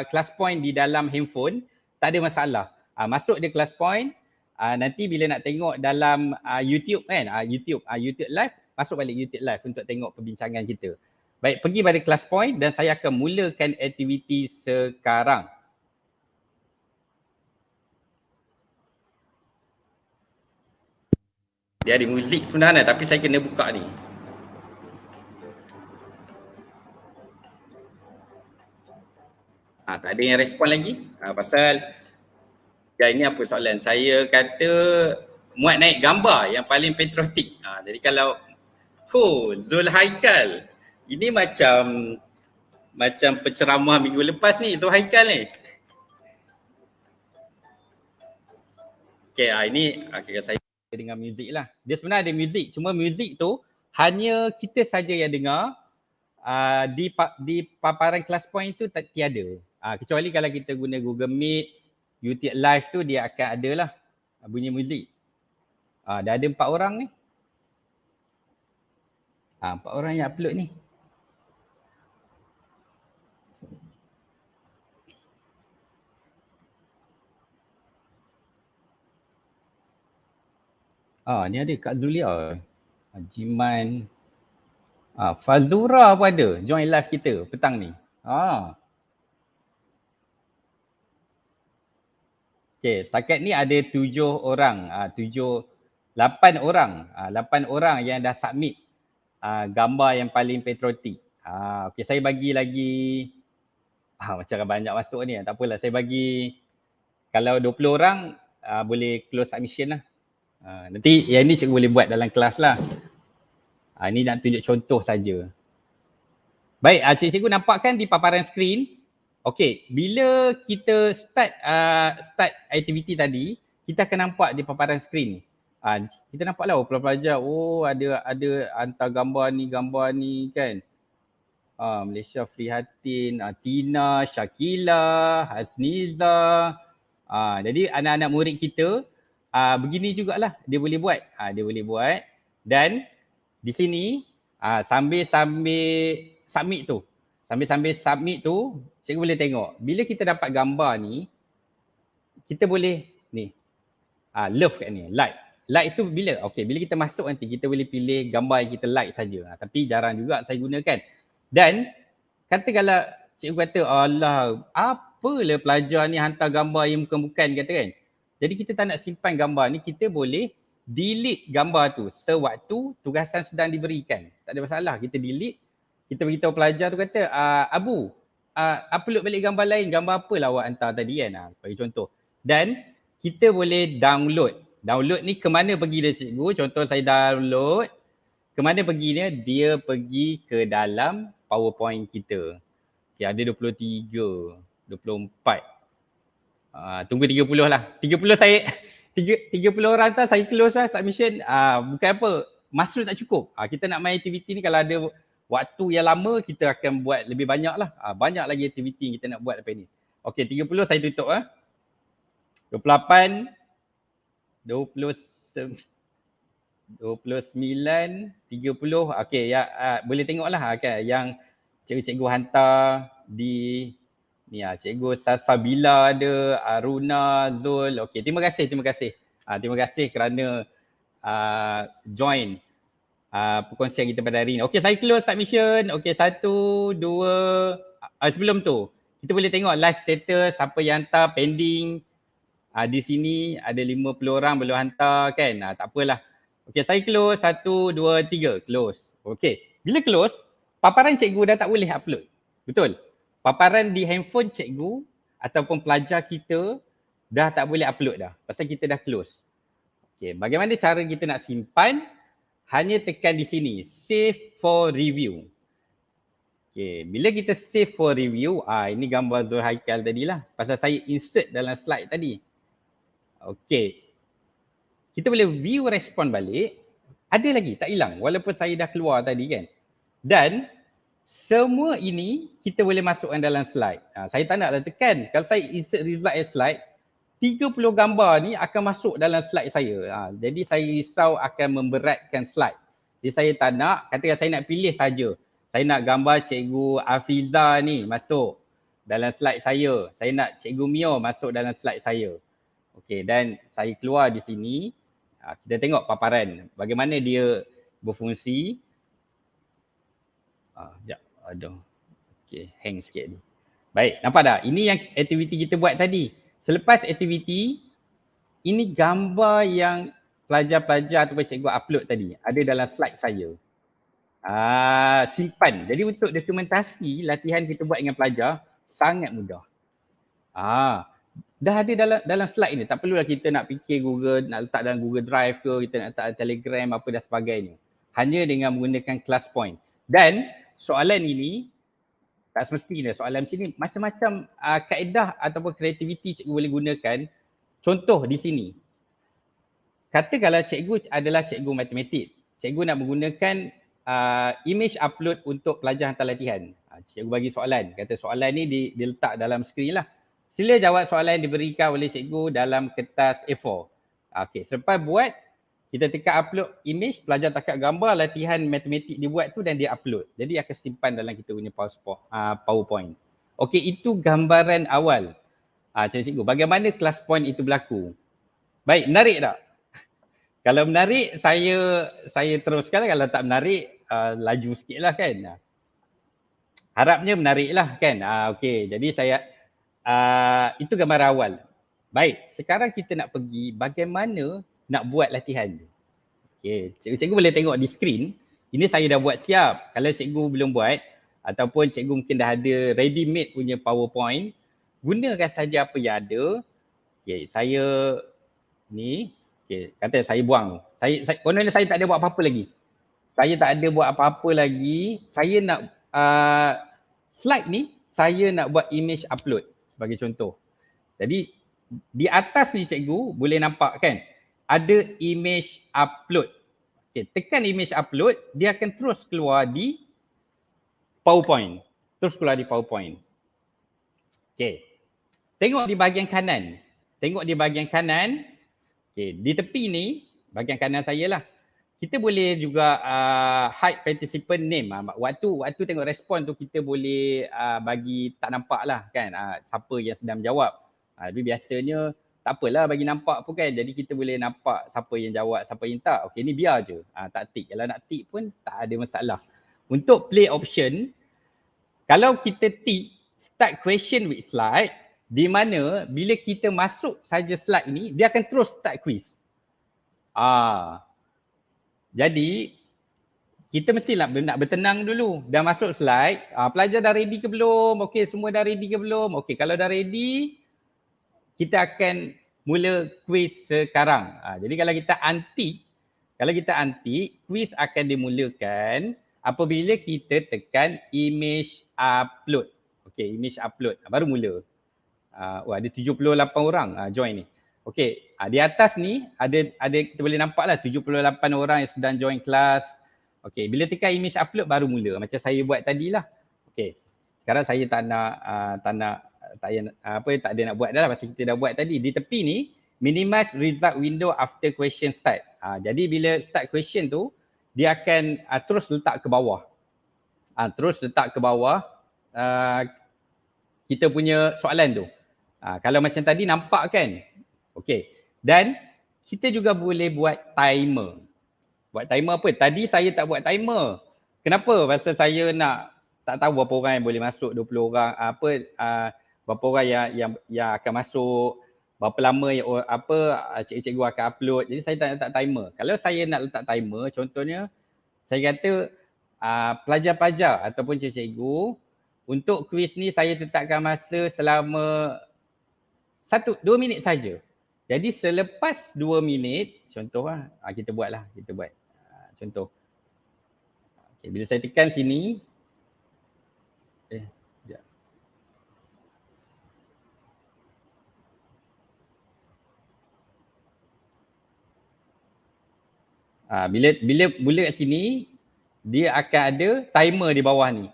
kelas point di dalam handphone, tak ada masalah. Masuk di kelas point, nanti bila nak tengok dalam YouTube kan, YouTube live, masuk balik YouTube live untuk tengok perbincangan kita. Baik, pergi pada kelas point dan saya akan mulakan aktiviti sekarang. Dia ada muzik sebenarnya tapi saya kena buka ni. Tak ada yang respon lagi. Pasal ini apa soalan? Saya kata muat naik gambar yang paling patriotik. Jadi kalau Zul Haikal. Ini macam penceramah minggu lepas ni, Zul Haikal ni. Okay, ini saya dengan muzik lah. Dia sebenarnya ada muzik, cuma muzik tu hanya kita saja yang dengar. Di paparan kelas point tu tiada. Kecuali kalau kita guna Google Meet, YouTube Live tu dia akan ada lah bunyi muzik. Dah ada 4 orang ni. 4 orang yang upload ni. Ni ada Kak Zulia, Jiman, Fazura pun ada join live kita petang ni. Okay, setakat ni ada 7 orang, 8 orang. 8 orang yang dah submit gambar yang paling patriotik. Okay, saya bagi lagi, macam banyak masuk ni, tak apalah. Saya bagi, kalau 20 orang boleh close submission lah. Nanti yang ni cikgu boleh buat dalam kelas lah. Ni nak tunjuk contoh saja. Baik, cikgu nampakkan di paparan skrin. Okey, bila kita start aktiviti tadi, kita akan nampak di paparan skrin ni. Kita nampaklah pelajar ada hantar gambar ni kan. Malaysia Prihatin, Tina, Syakila, Hasniza. Jadi anak-anak murid kita begini jugalah dia boleh buat. Dia boleh buat dan di sini sambil submit tu. Sambil submit tu, cikgu boleh tengok. Bila kita dapat gambar ni, kita boleh ni. Love kat ni, like. Like tu bila? Okey, bila kita masuk nanti kita boleh pilih gambar yang kita like saja. Tapi jarang juga saya gunakan. Dan katakanlah cikgu kata, alah, apalah pelajar ni hantar gambar yang bukan-bukan kata kan. Jadi kita tak nak simpan gambar ni, kita boleh delete gambar tu sewaktu tugasan sedang diberikan. Tak ada masalah, kita delete. Kita beritahu pelajar tu kata, Abu, upload balik gambar lain. Gambar apalah awak hantar tadi kan. Bagi contoh. Dan kita boleh download. Download ni ke mana pergi dia cikgu? Contoh saya download. Ke mana perginya? Dia pergi ke dalam PowerPoint kita. Okay, ada 23, 24. Tunggu 30 lah. 30 orang tu saya close lah submission. Bukan apa. Masa tak cukup. Kita nak main aktiviti ni kalau ada waktu yang lama kita akan buat lebih banyak lah. Banyak lagi aktiviti yang kita nak buat lepas ni. Okay, 30 saya tutup 28, 29, 30. Okey, ya boleh tengoklah kan yang cikgu-cikgu hantar di ni cikgu Salsabila ada, Aruna, Zul. Okey, terima kasih. Terima kasih kerana join perkongsian kita pada hari ini. Okey, saya close submission. Okey, 1, 2 sebelum tu kita boleh tengok live status siapa yang hantar pending. Di sini ada 50 orang belum hantar kan. Tak apalah. Okey, saya close. 1, 2, 3. Close. Okey. Bila close, paparan cikgu dah tak boleh upload. Betul? Paparan di handphone cikgu ataupun pelajar kita dah tak boleh upload dah. Pasal kita dah close. Okey, bagaimana cara kita nak simpan? Hanya tekan di sini. Save for review. Okey, bila kita save for review, ini gambar Zul Haikal tadilah. Pasal saya insert dalam slide tadi. Okey. Kita boleh view respon balik. Ada lagi, tak hilang. Walaupun saya dah keluar tadi kan. Dan semua ini kita boleh masukkan dalam slide. Saya tak naklah tekan. Kalau saya insert result as slide, 30 gambar ni akan masuk dalam slide saya. Jadi saya risau akan memberatkan slide. Jadi saya tak nak, katakan saya nak pilih saja. Saya nak gambar cikgu Afiza ni masuk dalam slide saya. Saya nak cikgu Mio masuk dalam slide saya. Okey, dan saya keluar di sini. Kita tengok paparan. Bagaimana dia berfungsi. Sekejap. Aduh. Okey, hang sikit ni. Baik, nampak tak? Ini yang aktiviti kita buat tadi. Selepas aktiviti, ini gambar yang pelajar-pelajar atau cikgu upload tadi. Ada dalam slide saya. Simpan. Jadi untuk dokumentasi latihan kita buat dengan pelajar, sangat mudah. Dah ada dalam slide ni. Tak perlulah kita nak fikir Google, nak letak dalam Google Drive ke, kita nak letak Telegram apa dan sebagainya. Hanya dengan menggunakan class point. Dan soalan ini, tak semestinya soalan macam ni, macam-macam kaedah ataupun kreativiti cikgu boleh gunakan. Contoh di sini. Katakanlah cikgu adalah cikgu matematik. Cikgu nak menggunakan image upload untuk pelajar hantar latihan. Cikgu bagi soalan. Kata soalan ni diletak dalam skrin lah. Sila jawab soalan yang diberikan oleh cikgu dalam kertas A4. Okey, selepas buat, kita tekan upload image, pelajar tangkap gambar latihan matematik dia buat tu dan dia upload. Jadi akan simpan dalam kita punya PowerPoint. Okey, itu gambaran awal. Cikgu, bagaimana class point itu berlaku? Baik, menarik tak? Kalau menarik, saya teruskan. Kalau tak menarik, laju sikit lah kan. Harapnya menarik lah kan. Okey, jadi saya itu gambar awal. Baik, sekarang kita nak pergi bagaimana nak buat latihan. Okey, cikgu boleh tengok di skrin. Ini saya dah buat siap. Kalau cikgu belum buat ataupun cikgu mungkin dah ada ready made punya PowerPoint, gunakan saja apa yang ada. Okey, saya ni, okey, kata saya buang. Kononnya saya tak ada buat apa-apa lagi. Saya tak ada buat apa-apa lagi. Saya nak slide ni saya nak buat image upload sebagai contoh. Jadi di atas ni cikgu boleh nampak kan, ada image upload. Okay, tekan image upload, dia akan terus keluar di PowerPoint. Terus keluar di PowerPoint. Okay. Tengok di bahagian kanan. Tengok di bahagian kanan. Okay, di tepi ni, bahagian kanan saya lah. Kita boleh juga hide participant name. Waktu tengok respon tu kita boleh bagi tak nampak lah kan siapa yang sedang menjawab. Tapi biasanya tak apalah bagi nampak pun kan. Jadi kita boleh nampak siapa yang jawab, siapa yang tak. Okey, ni biar je. Tak tick. Kalau nak tick pun tak ada masalah. Untuk play option, kalau kita tick start question with slide, di mana bila kita masuk saja slide ni, dia akan terus start quiz. Jadi kita mesti nak bertenang dulu. Dah masuk slide, pelajar dah ready ke belum? Okey, semua dah ready ke belum? Okey, kalau dah ready, kita akan mula quiz sekarang. Jadi kalau kita antik, quiz akan dimulakan apabila kita tekan image upload. Okey, image upload. Baru mula. Ada 78 orang join ni. Okey, di atas ni ada kita boleh nampak lah 78 orang yang sedang join kelas. Okey, bila tekan image upload baru mula macam saya buat tadi lah. Okey. Sekarang saya tak ada nak buat dah lah pasal kita dah buat tadi. Di tepi ni minimize result window after question start. Jadi bila start question tu dia akan terus letak ke bawah. Terus letak ke bawah kita punya soalan tu. Kalau macam tadi nampak kan? Okey. Dan kita juga boleh buat timer. Buat timer apa? Tadi saya tak buat timer. Kenapa? Pasal saya tak tahu berapa orang yang boleh masuk, 20 orang berapa orang yang akan masuk, berapa lama cikgu akan upload. Jadi saya tak letak timer. Kalau saya nak letak timer, contohnya saya kata pelajar-pelajar ataupun cikgu untuk kuis ni saya tetapkan masa selama 2 minit saja. Jadi selepas 2 minit, contoh kita buat. Contoh. Okay, bila saya tekan sini, sekejap. Bila mula kat sini, dia akan ada timer di bawah ni.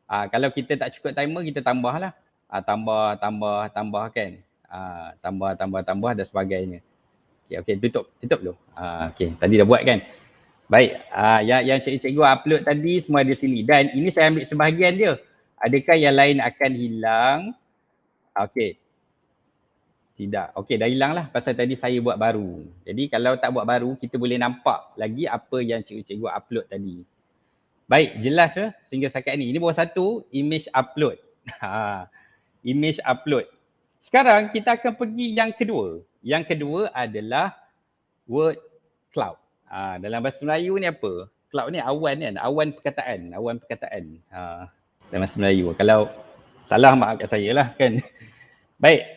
Kalau kita tak cukup timer, kita tambah lah. Tambah kan. Tambah dan sebagainya. Okey, tutup dulu. Okey, tadi dah buat kan. Baik, yang cikgu upload tadi semua ada sini dan ini saya ambil sebahagian dia. Adakah yang lain akan hilang? Okey. Tidak. Okey, dah hilang lah pasal tadi saya buat baru. Jadi kalau tak buat baru, kita boleh nampak lagi apa yang cikgu upload tadi. Baik, jelas ke sehingga setakat ni. Ini baru satu, image upload. Image upload. Sekarang kita akan pergi yang kedua. Yang kedua adalah word cloud. Dalam bahasa Melayu ni apa? Cloud ni awan kan? Awan perkataan. Dalam bahasa Melayu. Kalau salah maafkan saya lah kan. Baik,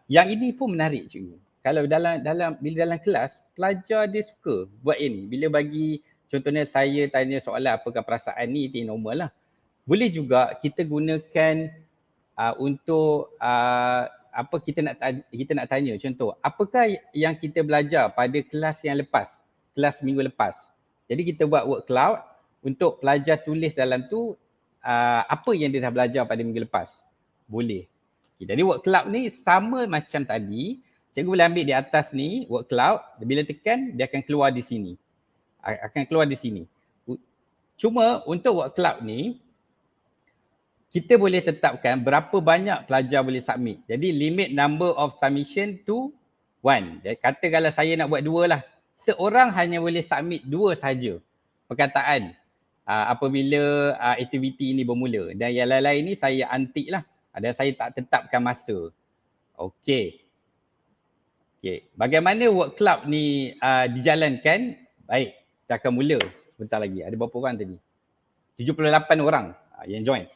yang ini pun menarik cikgu. Kalau bila dalam kelas, pelajar dia suka buat ini. Bila bagi, contohnya saya tanya soalan apakah perasaan ni, itu normal lah. Boleh juga kita gunakan untuk kita nak tanya. Contoh, apakah yang kita belajar pada kelas yang lepas? Kelas minggu lepas. Jadi kita buat word cloud untuk pelajar tulis dalam tu apa yang dia dah belajar pada minggu lepas. Boleh. Okay, jadi word cloud ni sama macam tadi. Cikgu boleh ambil di atas ni word cloud. Bila tekan dia akan keluar di sini. Cuma untuk word cloud ni kita boleh tetapkan berapa banyak pelajar boleh submit. Jadi limit number of submission to 1. Jadi kata kalau saya nak buat 2 lah. Seorang hanya boleh submit 2 saja perkataan apabila aktiviti ini bermula. Dan yang lain-lain ni saya antik lah. Dan saya tak tetapkan masa. Okey. Bagaimana word cloud ni dijalankan? Baik, kita akan mula sebentar lagi. Ada berapa orang tadi? 78 orang yang join.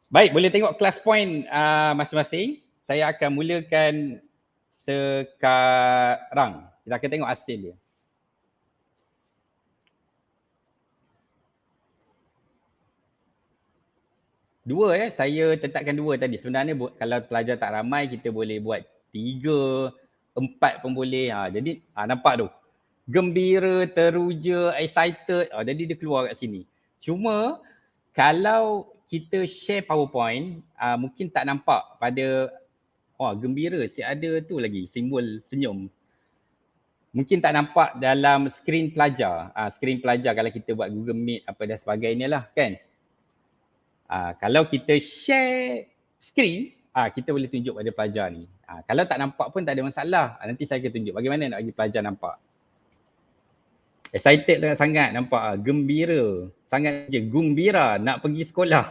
Baik, boleh tengok class point masing-masing. Saya akan mulakan sekarang. Kita akan tengok hasil dia. Dua saya tetapkan 2 tadi. Sebenarnya kalau pelajar tak ramai kita boleh buat 3. 4 pun boleh. Jadi nampak tu. Gembira, teruja, excited. Jadi dia keluar kat sini. Cuma kalau kita share PowerPoint, mungkin tak nampak pada gembira, ada tu lagi simbol senyum. Mungkin tak nampak dalam skrin pelajar. Skrin pelajar kalau kita buat Google Meet apa dan sebagainya lah kan. Kalau kita share skrin, kita boleh tunjuk pada pelajar ni. Kalau tak nampak pun tak ada masalah. Nanti saya akan tunjuk bagaimana nak bagi pelajar nampak. Excited sangat nampak. Gembira. Sangat je gumbira nak pergi sekolah.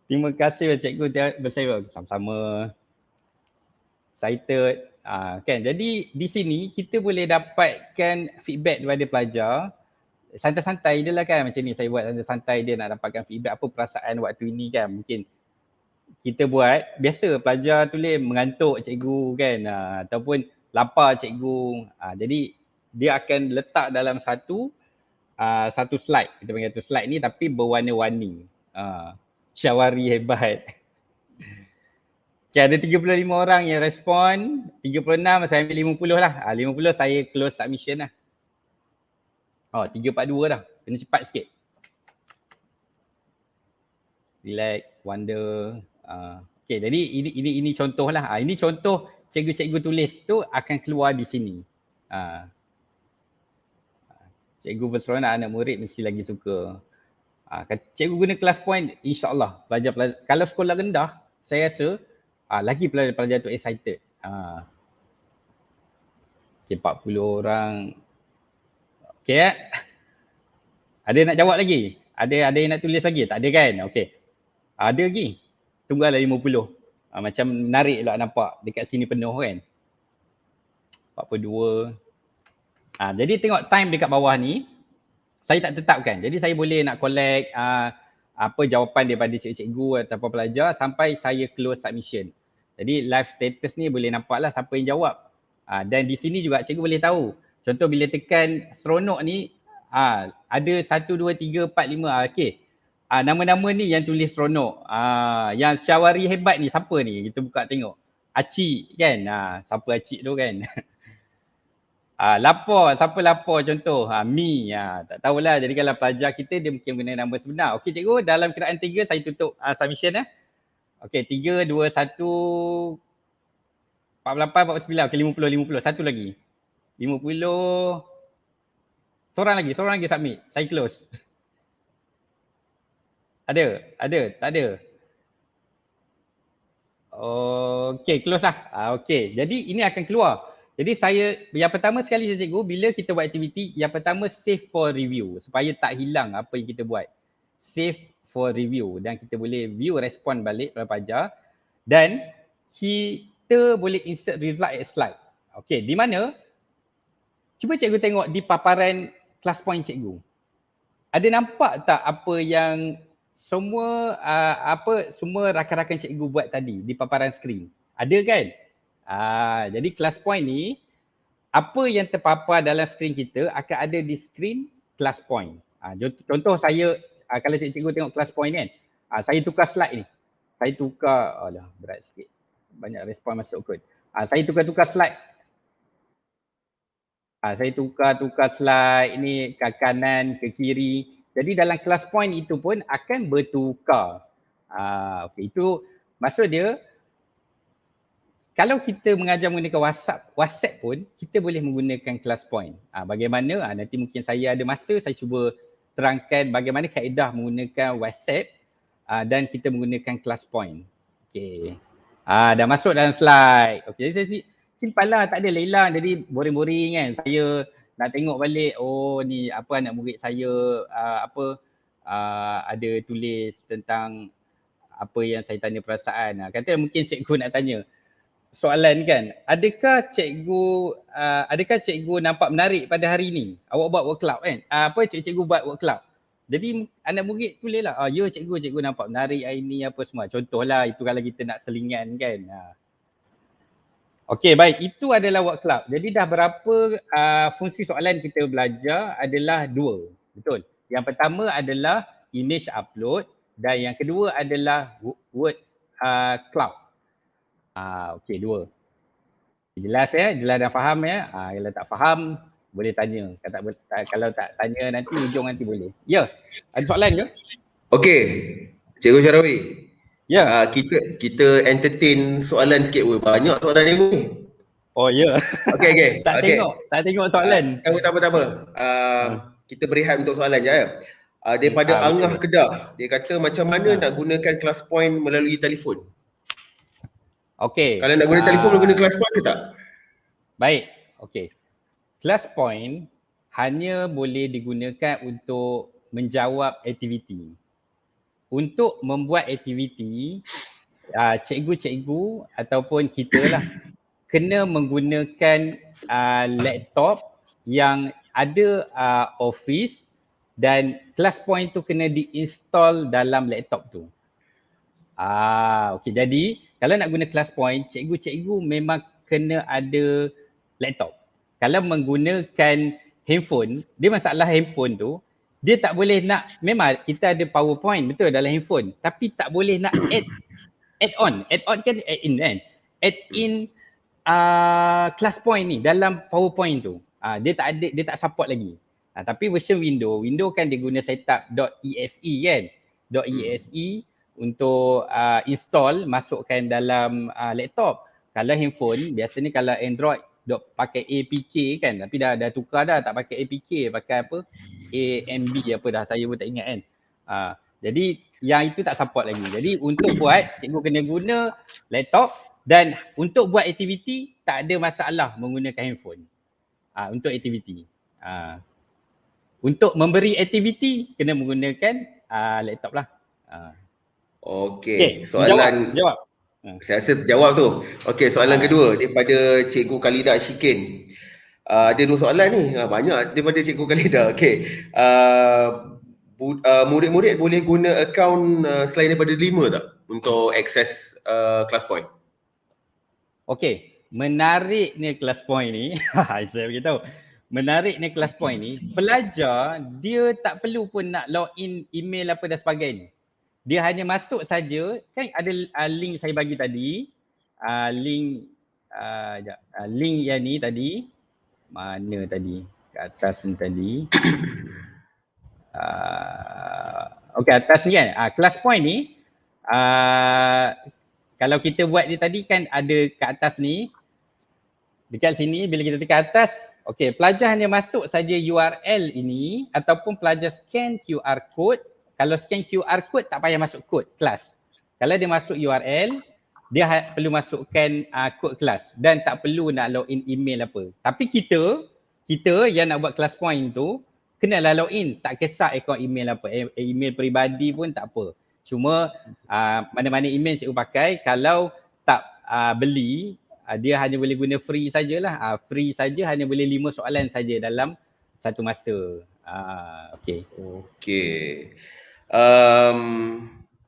Terima kasih cikgu bersama. Sama-sama. Excited. Kan? Jadi di sini kita boleh dapatkan feedback daripada pelajar. Santai-santai je lah kan, macam ni saya buat santai-santai dia nak dapatkan feedback apa perasaan waktu ini kan. Mungkin kita buat, biasa pelajar tulis mengantuk cikgu kan, ataupun lapar cikgu. Jadi dia akan letak dalam satu slide, kita panggil tu slide ni tapi berwarna-warni. Syawari hebat. Okay, ada 35 orang yang respon, 36 saya ambil 50 lah. 50 saya close submission lah. 342 dah. Kena cepat sikit. Relax, wonder. Okay, jadi ini contoh lah. Ini contoh cikgu-cikgu tulis tu akan keluar di sini. Cikgu berseronok, anak murid mesti lagi suka. Cikgu guna class point, insyaAllah. Pelajar-pelajar. Kalau sekolah rendah, saya rasa lagi pelajar-pelajar tu excited. Okay, 40 orang. Okay. Ada nak jawab lagi? Ada yang nak tulis lagi? Tak ada kan? Okay. Ada lagi. Tunggulah 50. Macam menarik lah nampak dekat sini penuh kan. 42. Jadi tengok time dekat bawah ni. Saya tak tetapkan. Jadi saya boleh nak collect jawapan daripada cikgu-cikgu ataupun pelajar sampai saya close submission. Jadi live status ni boleh nampak lah siapa yang jawab. Dan di sini juga cikgu boleh tahu. Contoh bila tekan seronok ni, ada 1, 2, 3, 4, 5. Okay. Nama-nama ni yang tulis seronok. Yang syawari hebat ni siapa ni? Kita buka tengok. Acik kan? Siapa Acik tu kan? Lapor. Siapa lapor contoh? Mi. Tak tahulah. Jadi kalau pelajar kita dia mungkin guna nama sebenar. Okay cikgu, dalam kiraan 3 saya tutup submission . Okay, 3, 2, 1, 48, 49. Okay, 50. Satu lagi. 50. Seorang lagi submit. Saya close. Ada? Tak ada? Okay, close lah. Okay, jadi ini akan keluar. Jadi yang pertama sekali cikgu, bila kita buat aktiviti, yang pertama save for review. Supaya tak hilang apa yang kita buat. Save for review. Dan kita boleh view respon balik pada pelajar. Dan kita boleh insert result as slide. Okay, di mana? Cuba cikgu tengok di paparan class point cikgu. Ada nampak tak apa yang semua rakan-rakan cikgu buat tadi di paparan skrin? Ada kan? Jadi class point ni, apa yang terpapar dalam skrin kita akan ada di skrin class point. Contoh saya, kalau cikgu tengok class point kan, saya tukar slide ni. Saya tukar, berat sikit. Banyak respon masuk kot. Saya tukar slide. Saya tukar slide ni ke kanan, ke kiri. Jadi dalam class point itu pun akan bertukar. Okay, itu maksud dia, kalau kita mengajar menggunakan WhatsApp pun, kita boleh menggunakan class point. Bagaimana? Nanti mungkin saya ada masa, saya cuba terangkan bagaimana kaedah menggunakan WhatsApp dan kita menggunakan class point. Okay. Dah masuk dalam slide. Okay, saya simpan lah, tak ada lelang, jadi boring-boring kan. Saya nak tengok balik, ni apa anak murid saya ada tulis tentang apa yang saya tanya perasaan. Kata mungkin cikgu nak tanya soalan kan, adakah cikgu nampak menarik pada hari ni? Awak buat work club kan? Cikgu buat work club. Jadi anak murid tulis lah, ya cikgu nampak menarik hari ni apa semua. Contohlah itu kalau kita nak selingan kan. Okey, baik. Itu adalah work club. Jadi dah berapa fungsi soalan kita belajar adalah 2. Betul? Yang pertama adalah image upload dan yang kedua adalah word cloud. Okey, 2. Jelas ya, jelas dan faham ya. Kalau tak faham boleh tanya. Kalau tak tanya nanti hujung nanti boleh. Ya, ada soalan ke?
Okey, Cikgu Syarawi.
Ya.
Kita entertain soalan sikit. Banyak soalan ni.
Oh ya.
Okey.
Tak tengok soalan.
Tak apa. Kita berehat untuk soalan je ya. Daripada Angah
Betul.
Kedah, dia kata macam mana nak gunakan class point melalui telefon?
Okey.
Kalau nak guna telefon, nak guna class point ke tak?
Baik. Okey. Class point hanya boleh digunakan untuk menjawab aktiviti. Untuk membuat aktiviti, cikgu-cikgu ataupun kita lah kena menggunakan laptop yang ada office dan class point tu kena diinstal dalam laptop tu. Okey, jadi kalau nak guna class point, cikgu-cikgu memang kena ada laptop. Kalau menggunakan handphone, dia masalah handphone tu, dia tak boleh nak, memang kita ada PowerPoint betul dalam handphone, tapi tak boleh nak add on kan add in kan. Add in class point ni dalam PowerPoint tu. Dia tak support lagi. Tapi version Windows kan dia guna setup .exe kan. .exe untuk install, masukkan dalam laptop. Kalau handphone, biasanya kalau Android pakai APK kan, tapi dah tukar dah, tak pakai APK, pakai apa? AMB apa dah, saya pun tak ingat kan. Jadi yang itu tak support lagi. Jadi untuk buat, cikgu kena guna laptop dan untuk buat aktiviti tak ada masalah menggunakan handphone. Untuk aktiviti. Untuk memberi aktiviti kena menggunakan laptop lah.
Okey, soalan
jawab.
Saya rasa terjawab tu. Okey, soalan kedua daripada Cikgu Khalida Shikin. Ada dua soalan ni. Banyak daripada Cikgu Khalida. Okey. Murid-murid boleh guna akaun selain daripada 5 tak untuk akses class point?
Okey, menariknya class point ni, saya beritahu. Menariknya class point ni, pelajar dia tak perlu pun nak login email apa dan sebagainya. Dia hanya masuk saja, kan ada link saya bagi tadi, link yang ni tadi, mana tadi, ke atas ni tadi. Okey, atas ni kan, class point ni, kalau kita buat dia tadi kan ada kat atas ni, dekat sini bila kita tekan atas, okey, pelajar hanya masuk saja URL ini ataupun pelajar scan QR code. Kalau scan QR code tak payah masuk kod kelas. Kalau dia masuk URL, dia perlu masukkan kod kelas dan tak perlu nak login email apa. Tapi kita yang nak buat class point tu, kenalah login, tak kisah akaun email apa. Email peribadi pun tak apa. Cuma mana-mana email cikgu pakai, kalau tak beli, dia hanya boleh guna free sajalah. Free saja, hanya boleh 5 soalan saja dalam satu masa. Okey.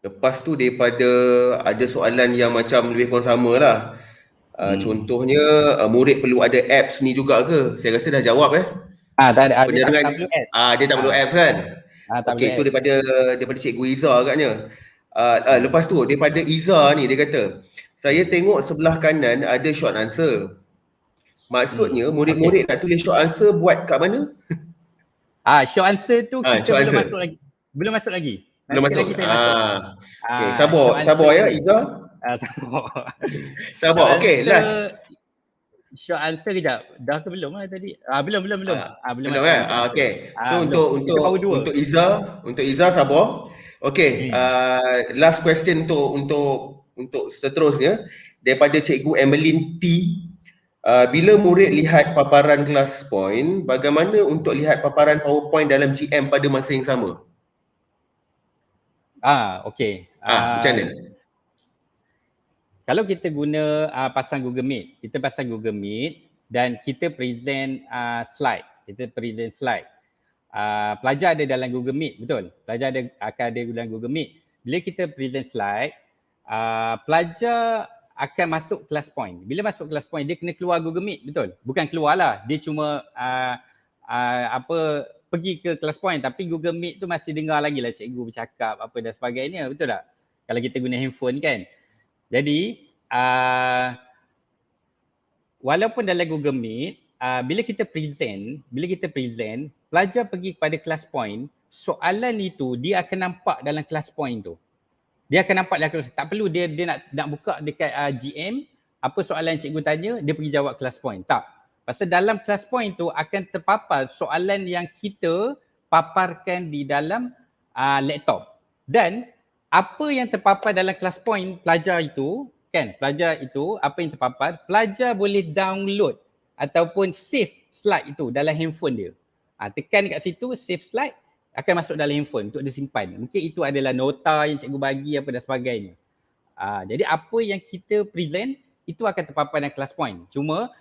Lepas tu daripada ada soalan yang macam lebih kurang sama lah. Contohnya murid perlu ada apps ni juga ke? Saya rasa dah jawab
Tak ada.
Penerangan,
tak perlu apps.
dia tak perlu apps kan? Okey, itu
apps.
daripada Cikgu Iza agaknya. Lepas tu daripada Iza ni dia kata, saya tengok sebelah kanan ada short answer. Maksudnya murid-murid nak tulis short answer buat kat mana?
Short answer tu kita belum masuk lagi.
Belum masuk. Okey, sabar ya Iza. Sabar. Okey, last.
Short answer kejap. Dah ke belum tadi? Belum. Belum
Okey. So untuk Iza sabar. Okey, last question untuk seterusnya daripada Cikgu Emeline P. Bila murid lihat paparan class point, bagaimana untuk lihat paparan PowerPoint dalam GM pada masa yang sama?
Okey.
Macam mana?
Kalau kita guna pasang Google Meet, dan kita present slide. Pelajar ada dalam Google Meet, betul? Pelajar akan ada dalam Google Meet. Bila kita present slide, pelajar akan masuk class point. Bila masuk class point, dia kena keluar Google Meet, betul? Bukan keluar lah, dia cuma pergi ke class point, tapi Google Meet tu masih dengar lagi lah cikgu bercakap apa dan sebagainya, betul tak? Kalau kita guna handphone kan. Jadi walaupun dalam Google Meet, bila kita present, pelajar pergi kepada class point, soalan itu dia akan nampak dalam class point tu. Dia akan nampak dalam class, tak perlu dia nak buka dekat GM, apa soalan cikgu tanya, dia pergi jawab class point. Tak. Pasal dalam class point tu akan terpapar soalan yang kita paparkan di dalam laptop. Dan apa yang terpapar dalam class point pelajar itu, apa yang terpapar, pelajar boleh download ataupun save slide itu dalam handphone dia. Tekan kat situ, save slide, akan masuk dalam handphone untuk disimpan. Mungkin itu adalah nota yang cikgu bagi apa dan sebagainya. Jadi apa yang kita present, itu akan terpapar dalam class point. Cuma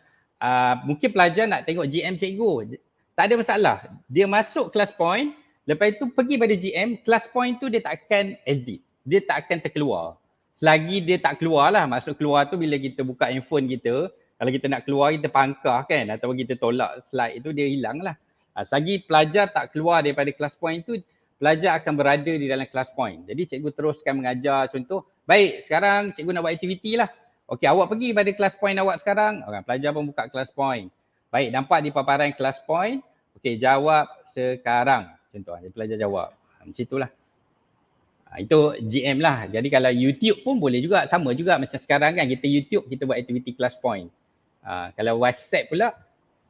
mungkin pelajar nak tengok GM cikgu. Tak ada masalah. Dia masuk class point, lepas itu pergi pada GM, class point tu dia tak akan exit. Dia tak akan terkeluar. Selagi dia tak keluar lah. Masuk keluar tu bila kita buka handphone kita, kalau kita nak keluar kita pangkah kan, atau kita tolak slide itu, dia hilang lah. Selagi pelajar tak keluar daripada class point tu, pelajar akan berada di dalam class point. Jadi cikgu teruskan mengajar, contoh, baik sekarang cikgu nak buat aktiviti lah. Okey, awak pergi pada class point awak sekarang. Pelajar pun buka class point. Baik, nampak di paparan class point. Okey, jawab sekarang. Contoh, pelajar jawab. Macam itulah. Itu GM lah. Jadi kalau YouTube pun boleh juga. Sama juga macam sekarang kan. Kita YouTube, kita buat aktiviti class point. Kalau WhatsApp pula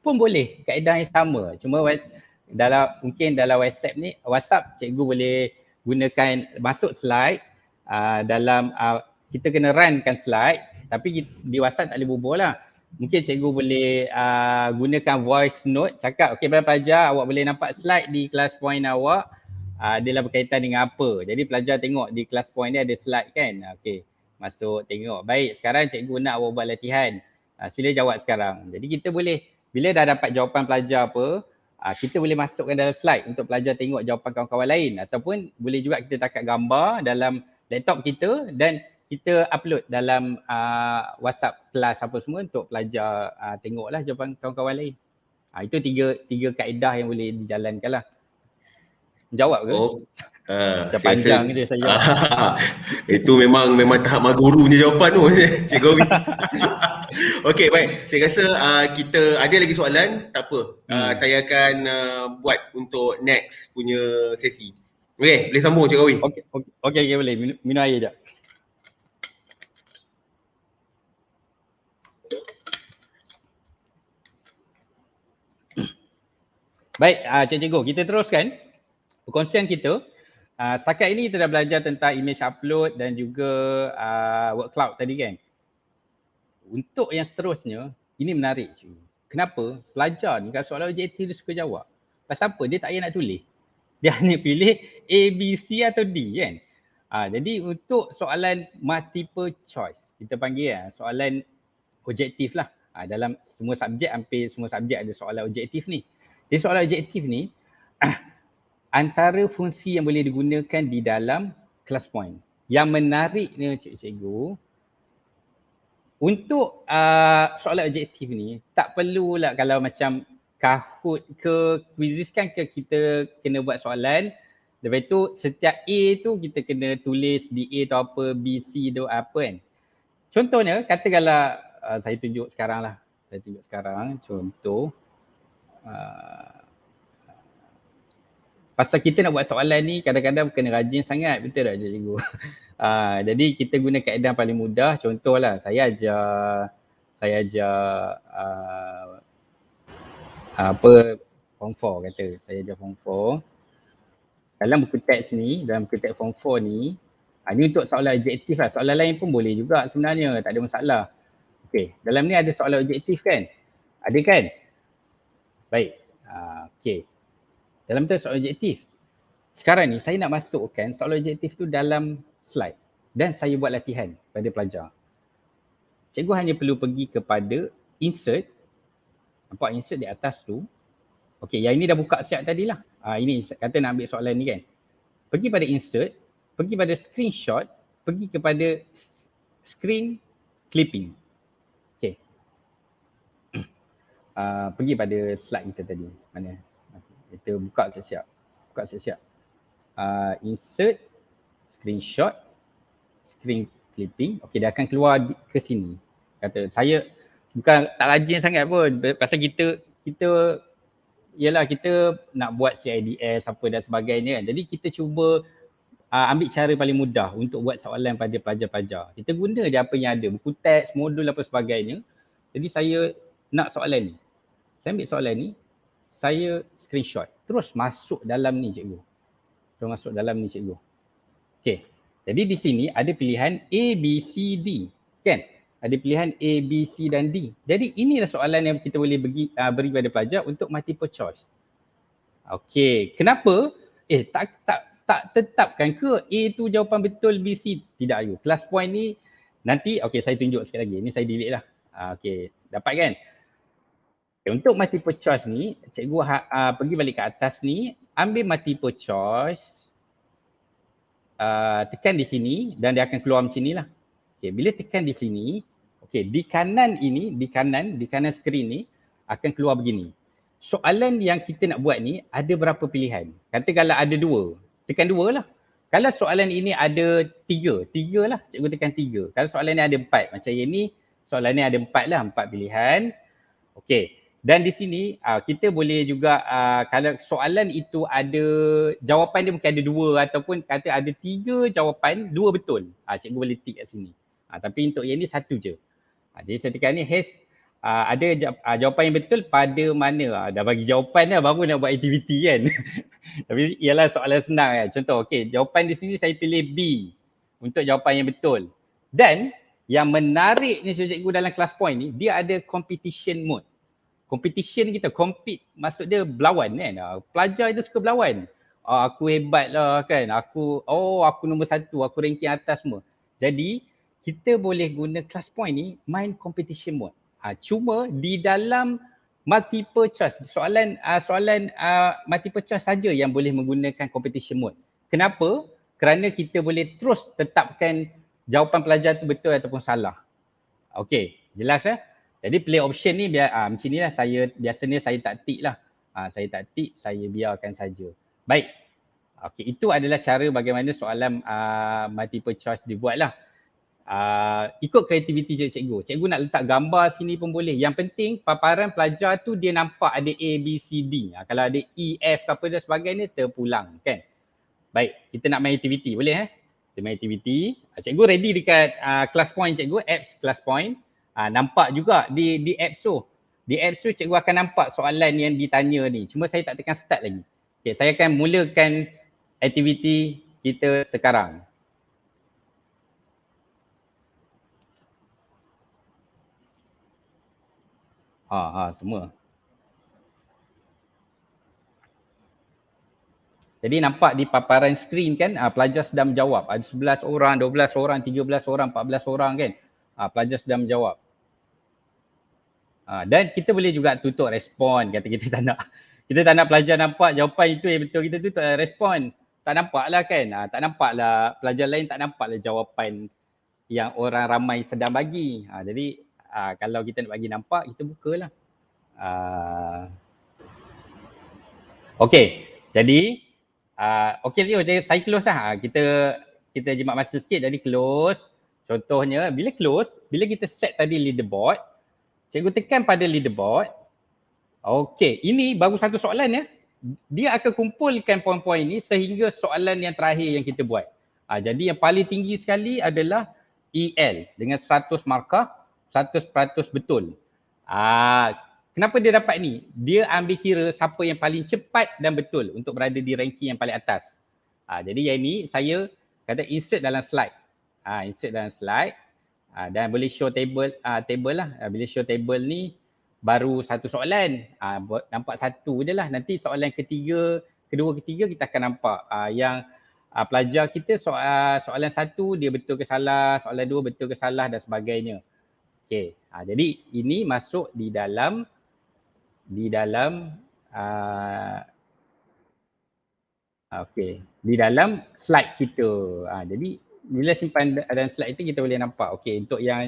pun boleh. Kaedah yang sama. Cuma mungkin dalam WhatsApp cikgu boleh gunakan masuk slide dalam kita kena runkan slide, tapi di WhatsApp tak boleh bubuh lah. Mungkin cikgu boleh gunakan voice note, cakap okey pelajar awak boleh nampak slide di class point awak adalah berkaitan dengan apa. Jadi pelajar tengok di class point dia ada slide kan. Okey, masuk tengok. Baik, sekarang cikgu nak awak buat latihan. Sila jawab sekarang. Jadi kita boleh, bila dah dapat jawapan pelajar apa, kita boleh masukkan dalam slide untuk pelajar tengok jawapan kawan-kawan lain. Ataupun boleh juga kita takat gambar dalam laptop kita dan kita upload dalam WhatsApp kelas apa semua untuk pelajar tengoklah jawapan kawan-kawan lain. Itu tiga kaedah yang boleh dijalankan lah. Jawab ke? Macam panjang je saya jawab.
Itu memang tahap maguru punya jawapan tu Cik Gawi. Okey, baik. Saya rasa kita ada lagi soalan, tak apa. Saya akan buat untuk next punya sesi. Okey, boleh sambung Cik Gawi.
Okey, boleh. Minum air sekejap. Baik, cikgu, kita teruskan perkongsian kita. Setakat ini kita dah belajar tentang image upload dan juga word cloud tadi kan. Untuk yang seterusnya, ini menarik cikgu. Kenapa? Pelajar ni kalau soalan objektif dia suka jawab. Pasal apa? Dia tak payah nak tulis. Dia hanya pilih A, B, C atau D kan. Jadi untuk soalan multiple choice, kita panggil soalan objektif lah. Dalam semua subjek, hampir semua subjek ada soalan objektif ni. Jadi soalan objektif ni, antara fungsi yang boleh digunakan di dalam class point. Yang menariknya cikgu, untuk soalan objektif ni, tak perlulah kalau macam Kahoot ke Quizizz kan kita kena buat soalan. Lepas tu setiap A tu kita kena tulis di A tu apa, B, C tu apa kan. Contohnya, katakanlah saya tunjuk sekarang lah. Contoh. Pasal kita nak buat soalan ni kadang-kadang kena rajin sangat, betul tak cikgu? Jadi kita guna kaedah paling mudah. Contohlah saya ajar form 4 kata. Saya ajar form 4. Dalam buku teks ni, dalam buku teks form 4 ni, ini untuk soalan objektif lah. Soalan lain pun boleh juga sebenarnya, tak ada masalah. Okey, dalam ni ada soalan objektif kan? Ada kan? Baik. Okey. Dalam tu soalan objektif. Sekarang ni saya nak masukkan soalan objektif tu dalam slide dan saya buat latihan pada pelajar. Cikgu hanya perlu pergi kepada insert. Nampak insert di atas tu. Okey, yang ini dah buka siap tadilah. Ini kata nak ambil soalan ni kan. Pergi pada insert, pergi pada screenshot, pergi kepada screen clipping. Okey. Pergi pada slide kita tadi. Mana? Kita buka siap-siap. Insert, screenshot, screen clipping. Okey, dia akan keluar ke sini. Kata saya bukan tak rajin sangat pun. Pasal kita ialah kita nak buat CIDS apa dan sebagainya kan. Jadi kita cuba ambil cara paling mudah untuk buat soalan pada pelajar-pelajar. Kita guna je apa yang ada, buku teks, modul apa sebagainya. Jadi saya nak soalan ni. Saya ambil soalan ni, saya screenshot. Terus masuk dalam ni cikgu. Okey. Jadi di sini ada pilihan A, B, C, D. Kan? Ada pilihan A, B, C dan D. Jadi inilah soalan yang kita boleh beri pada pelajar untuk multiple choice. Okey, kenapa? Tak tetapkan ke A tu jawapan betul, B, C? Tidak ayu. Class point ni nanti, okey saya tunjuk sikit lagi. Ni saya delete lah. Okey, dapat kan? Okay, untuk multiple choice ni, cikgu pergi balik ke atas ni, ambil multiple choice, tekan di sini dan dia akan keluar macam ni lah. Okay, bila tekan di sini, okay, di kanan ini, di kanan skrin ni akan keluar begini. Soalan yang kita nak buat ni ada berapa pilihan? Katakanlah ada 2, tekan 2 lah. Kalau soalan ini ada 3 lah, cikgu tekan 3. Kalau soalan ni ada 4, macam yang ni, soalan ni ada 4 lah, 4 pilihan. Okay. Dan di sini kita boleh juga kalau soalan itu ada jawapan dia mungkin ada 2 ataupun kata ada 3 jawapan, 2 betul. Cikgu boleh tick kat sini. Tapi untuk yang ni 1 je. Jadi saya tekan ni has ada jawapan yang betul pada mana. Dah bagi jawapan dah baru nak buat aktiviti kan. Tapi ialah soalan senang kan. Contoh okey, jawapan di sini saya pilih B untuk jawapan yang betul. Dan yang menarik ni cikgu dalam class point ni, dia ada competition mode. Competition kita, compete maksud dia berlawan kan. Pelajar itu suka berlawan. Aku hebat lah kan. Aku nombor 1, aku ranking atas semua. Jadi kita boleh guna class point ni main competition mode. Cuma di dalam multiple choice, soalan multiple choice saja yang boleh menggunakan competition mode. Kenapa? Kerana kita boleh terus tetapkan jawapan pelajar tu betul ataupun salah. Okey, jelas Jadi play option ni macam ni lah, biasanya saya tak tick lah. Saya tak tick, saya biarkan saja. Baik. Okey, itu adalah cara bagaimana soalan multiple choice dibuat lah. Ikut kreativiti je cikgu. Cikgu nak letak gambar sini pun boleh. Yang penting paparan pelajar tu dia nampak ada A, B, C, D. Kalau ada E, F apa dan sebagainya terpulang kan. Baik, kita nak main aktiviti boleh Kita main aktiviti. Cikgu ready dekat class point cikgu, apps class point. Nampak juga di apps tu. Di apps tu cikgu akan nampak soalan yang ditanya ni. Cuma saya tak tekan start lagi. Okay, saya akan mulakan aktiviti kita sekarang. Semua. Jadi nampak di paparan skrin kan, pelajar sedang menjawab. Ada 11 orang, 12 orang, 13 orang, 14 orang kan. Pelajar sedang menjawab. Dan kita boleh juga tutup respon, kata kita tak nak pelajar nampak jawapan itu yang betul, kita tutup respon. Tak nampak lah kan, tak nampak lah, pelajar lain tak nampak lah jawapan yang orang ramai sedang bagi. Jadi kalau kita nak bagi nampak, kita bukalah. Okey, jadi saya close lah. Kita jimat masa sikit, jadi close. Contohnya, bila close, bila kita set tadi leaderboard, cikgu tekan pada leaderboard. Okey, ini baru satu soalan Dia akan kumpulkan poin-poin ni sehingga soalan yang terakhir yang kita buat. Jadi yang paling tinggi sekali adalah EL dengan 100 markah, 100% betul. Kenapa dia dapat ni? Dia ambil kira siapa yang paling cepat dan betul untuk berada di ranking yang paling atas. Jadi yang ni saya kata insert dalam slide. Insert dalam slide. Dan boleh show table lah. Bila show table ni baru satu soalan. Nampak satu je lah. Nanti soalan kedua, ketiga kita akan nampak yang pelajar kita soalan 1 dia betul ke salah, soalan 2 betul ke salah dan sebagainya. Okey. Jadi ini masuk di dalam di dalam slide kita. Jadi bila simpan dalam slide itu kita boleh nampak. Okey, untuk yang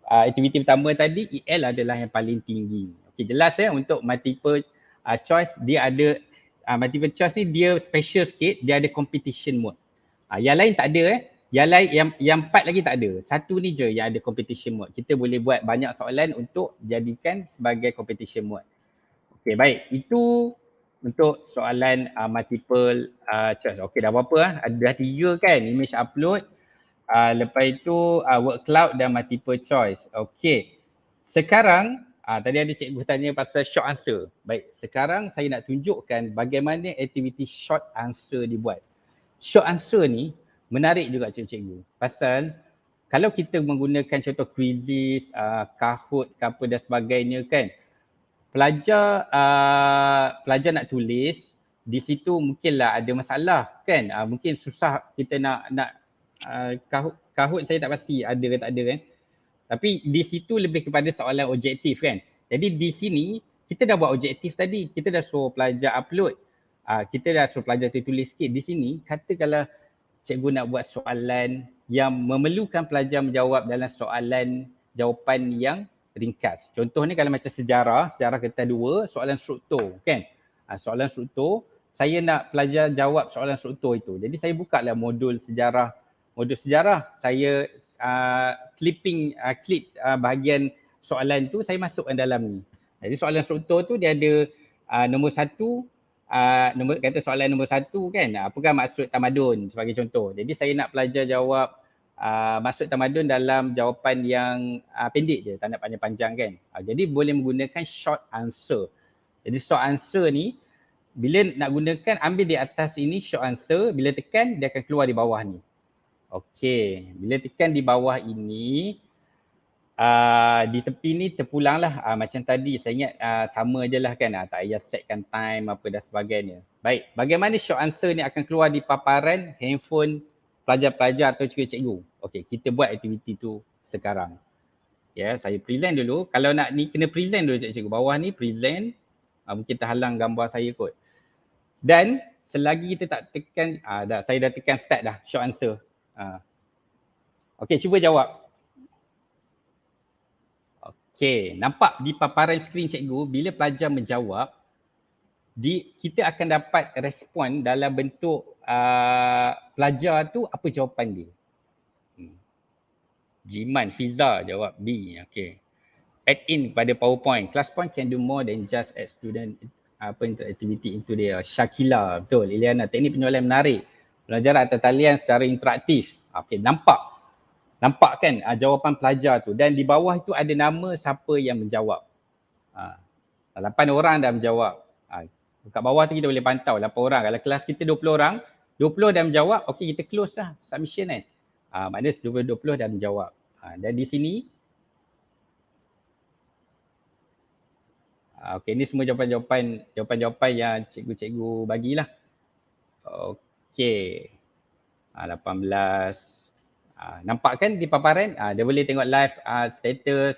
aktiviti pertama tadi EL adalah yang paling tinggi. Okey, jelas untuk multiple choice dia ada multiple choice ni dia special sikit, dia ada competition mode. Yang lain tak ada Yang lain, yang 4 lagi tak ada. Satu ni je yang ada competition mode. Kita boleh buat banyak soalan untuk jadikan sebagai competition mode. Okey, baik. Itu untuk soalan multiple choice. Okey, dah berapa lah? Dah 3 kan? Image upload. Lepas itu word cloud dan multiple choice. Okey. Sekarang tadi ada cikgu tanya pasal short answer. Baik, sekarang saya nak tunjukkan bagaimana aktiviti short answer dibuat. Short answer ni menarik juga cikgu. Pasal kalau kita menggunakan contoh quizzes, Kahoot ke apa dan sebagainya kan, pelajar nak tulis, di situ mungkinlah ada masalah kan. Mungkin susah kita nak Kahoot saya tak pasti ada ke tak ada kan. Tapi di situ lebih kepada soalan objektif kan. Jadi di sini kita dah buat objektif tadi. Kita dah suruh pelajar upload. Kita dah suruh pelajar tulis sikit. Di sini katakanlah cikgu nak buat soalan yang memerlukan pelajar menjawab dalam soalan jawapan yang ringkas. Contohnya kalau macam sejarah kertas 2, soalan struktur kan. Soalan struktur, saya nak pelajar jawab soalan struktur itu. Jadi saya bukalah modul sejarah. Saya klip bahagian soalan tu saya masukkan dalam ni. Jadi soalan struktur tu dia ada nombor 1, kata soalan nombor 1 kan, apakah maksud tamadun sebagai contoh. Jadi saya nak pelajar jawab maksud tamadun dalam jawapan yang pendek je, tak nak panjang-panjang kan. Jadi boleh menggunakan short answer. Jadi short answer ni bila nak gunakan, ambil di atas ini short answer, bila tekan dia akan keluar di bawah ni. Okey, bila tekan di bawah ini, di tepi ni terpulanglah macam tadi. Saya ingat sama je lah kan, tak payah setkan time apa dan sebagainya. Baik, bagaimana short answer ni akan keluar di paparan handphone pelajar-pelajar atau cikgu-cikgu. Okey, kita buat aktiviti tu sekarang. Ya, saya present dulu. Kalau nak ni kena present dulu cikgu. Bawah ni present, mungkin terhalang gambar saya kot. Dan selagi kita tak tekan, saya dah tekan start dah short answer. Okey, cuba jawab. Okey, nampak di paparan skrin cikgu bila pelajar menjawab, kita akan dapat respon dalam bentuk pelajar tu apa jawapan dia. Jiman Fiza jawab B. Okey. Add in pada PowerPoint. Class point can do more than just add student interactivity into their. Syakila, betul. Iliana, teknik penjualan menarik. Pelajaran atau talian secara interaktif. Okey, nampak kan jawapan pelajar tu, dan di bawah itu ada nama siapa yang menjawab. 8 orang dah menjawab. Kat bawah tu kita boleh pantau 8 orang. Kalau kelas kita 20 orang, 20 dah menjawab, okey kita close dah submission kan. Maknanya 20 dah menjawab. Dan di sini okey, ni semua jawapan yang cikgu-cikgu bagilah. Okey. 18. Nampak kan di paparan? Dia boleh tengok live status.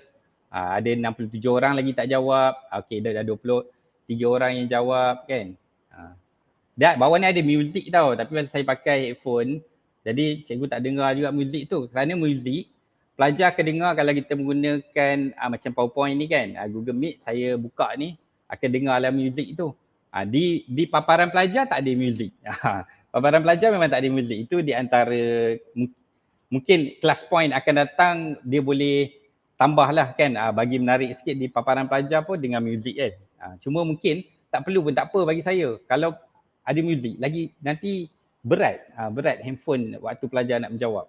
Ada 67 orang lagi tak jawab. Okey, dah 23 orang yang jawab kan. Dan bawah ni ada muzik tau, tapi pasal saya pakai headphone, jadi cikgu tak dengar juga muzik tu. Kerana muzik, pelajar akan dengar kalau kita menggunakan macam PowerPoint ni kan. Google Meet saya buka ni, akan dengarlah muzik tu. Di paparan pelajar tak ada muzik. Paparan pelajar memang tak ada muzik. Itu di antara, mungkin class point akan datang, dia boleh tambahlah kan, bagi menarik sikit di paparan pelajar pun dengan muzik kan. Cuma mungkin tak perlu pun tak apa bagi saya. Kalau ada muzik lagi nanti berat handphone waktu pelajar nak menjawab.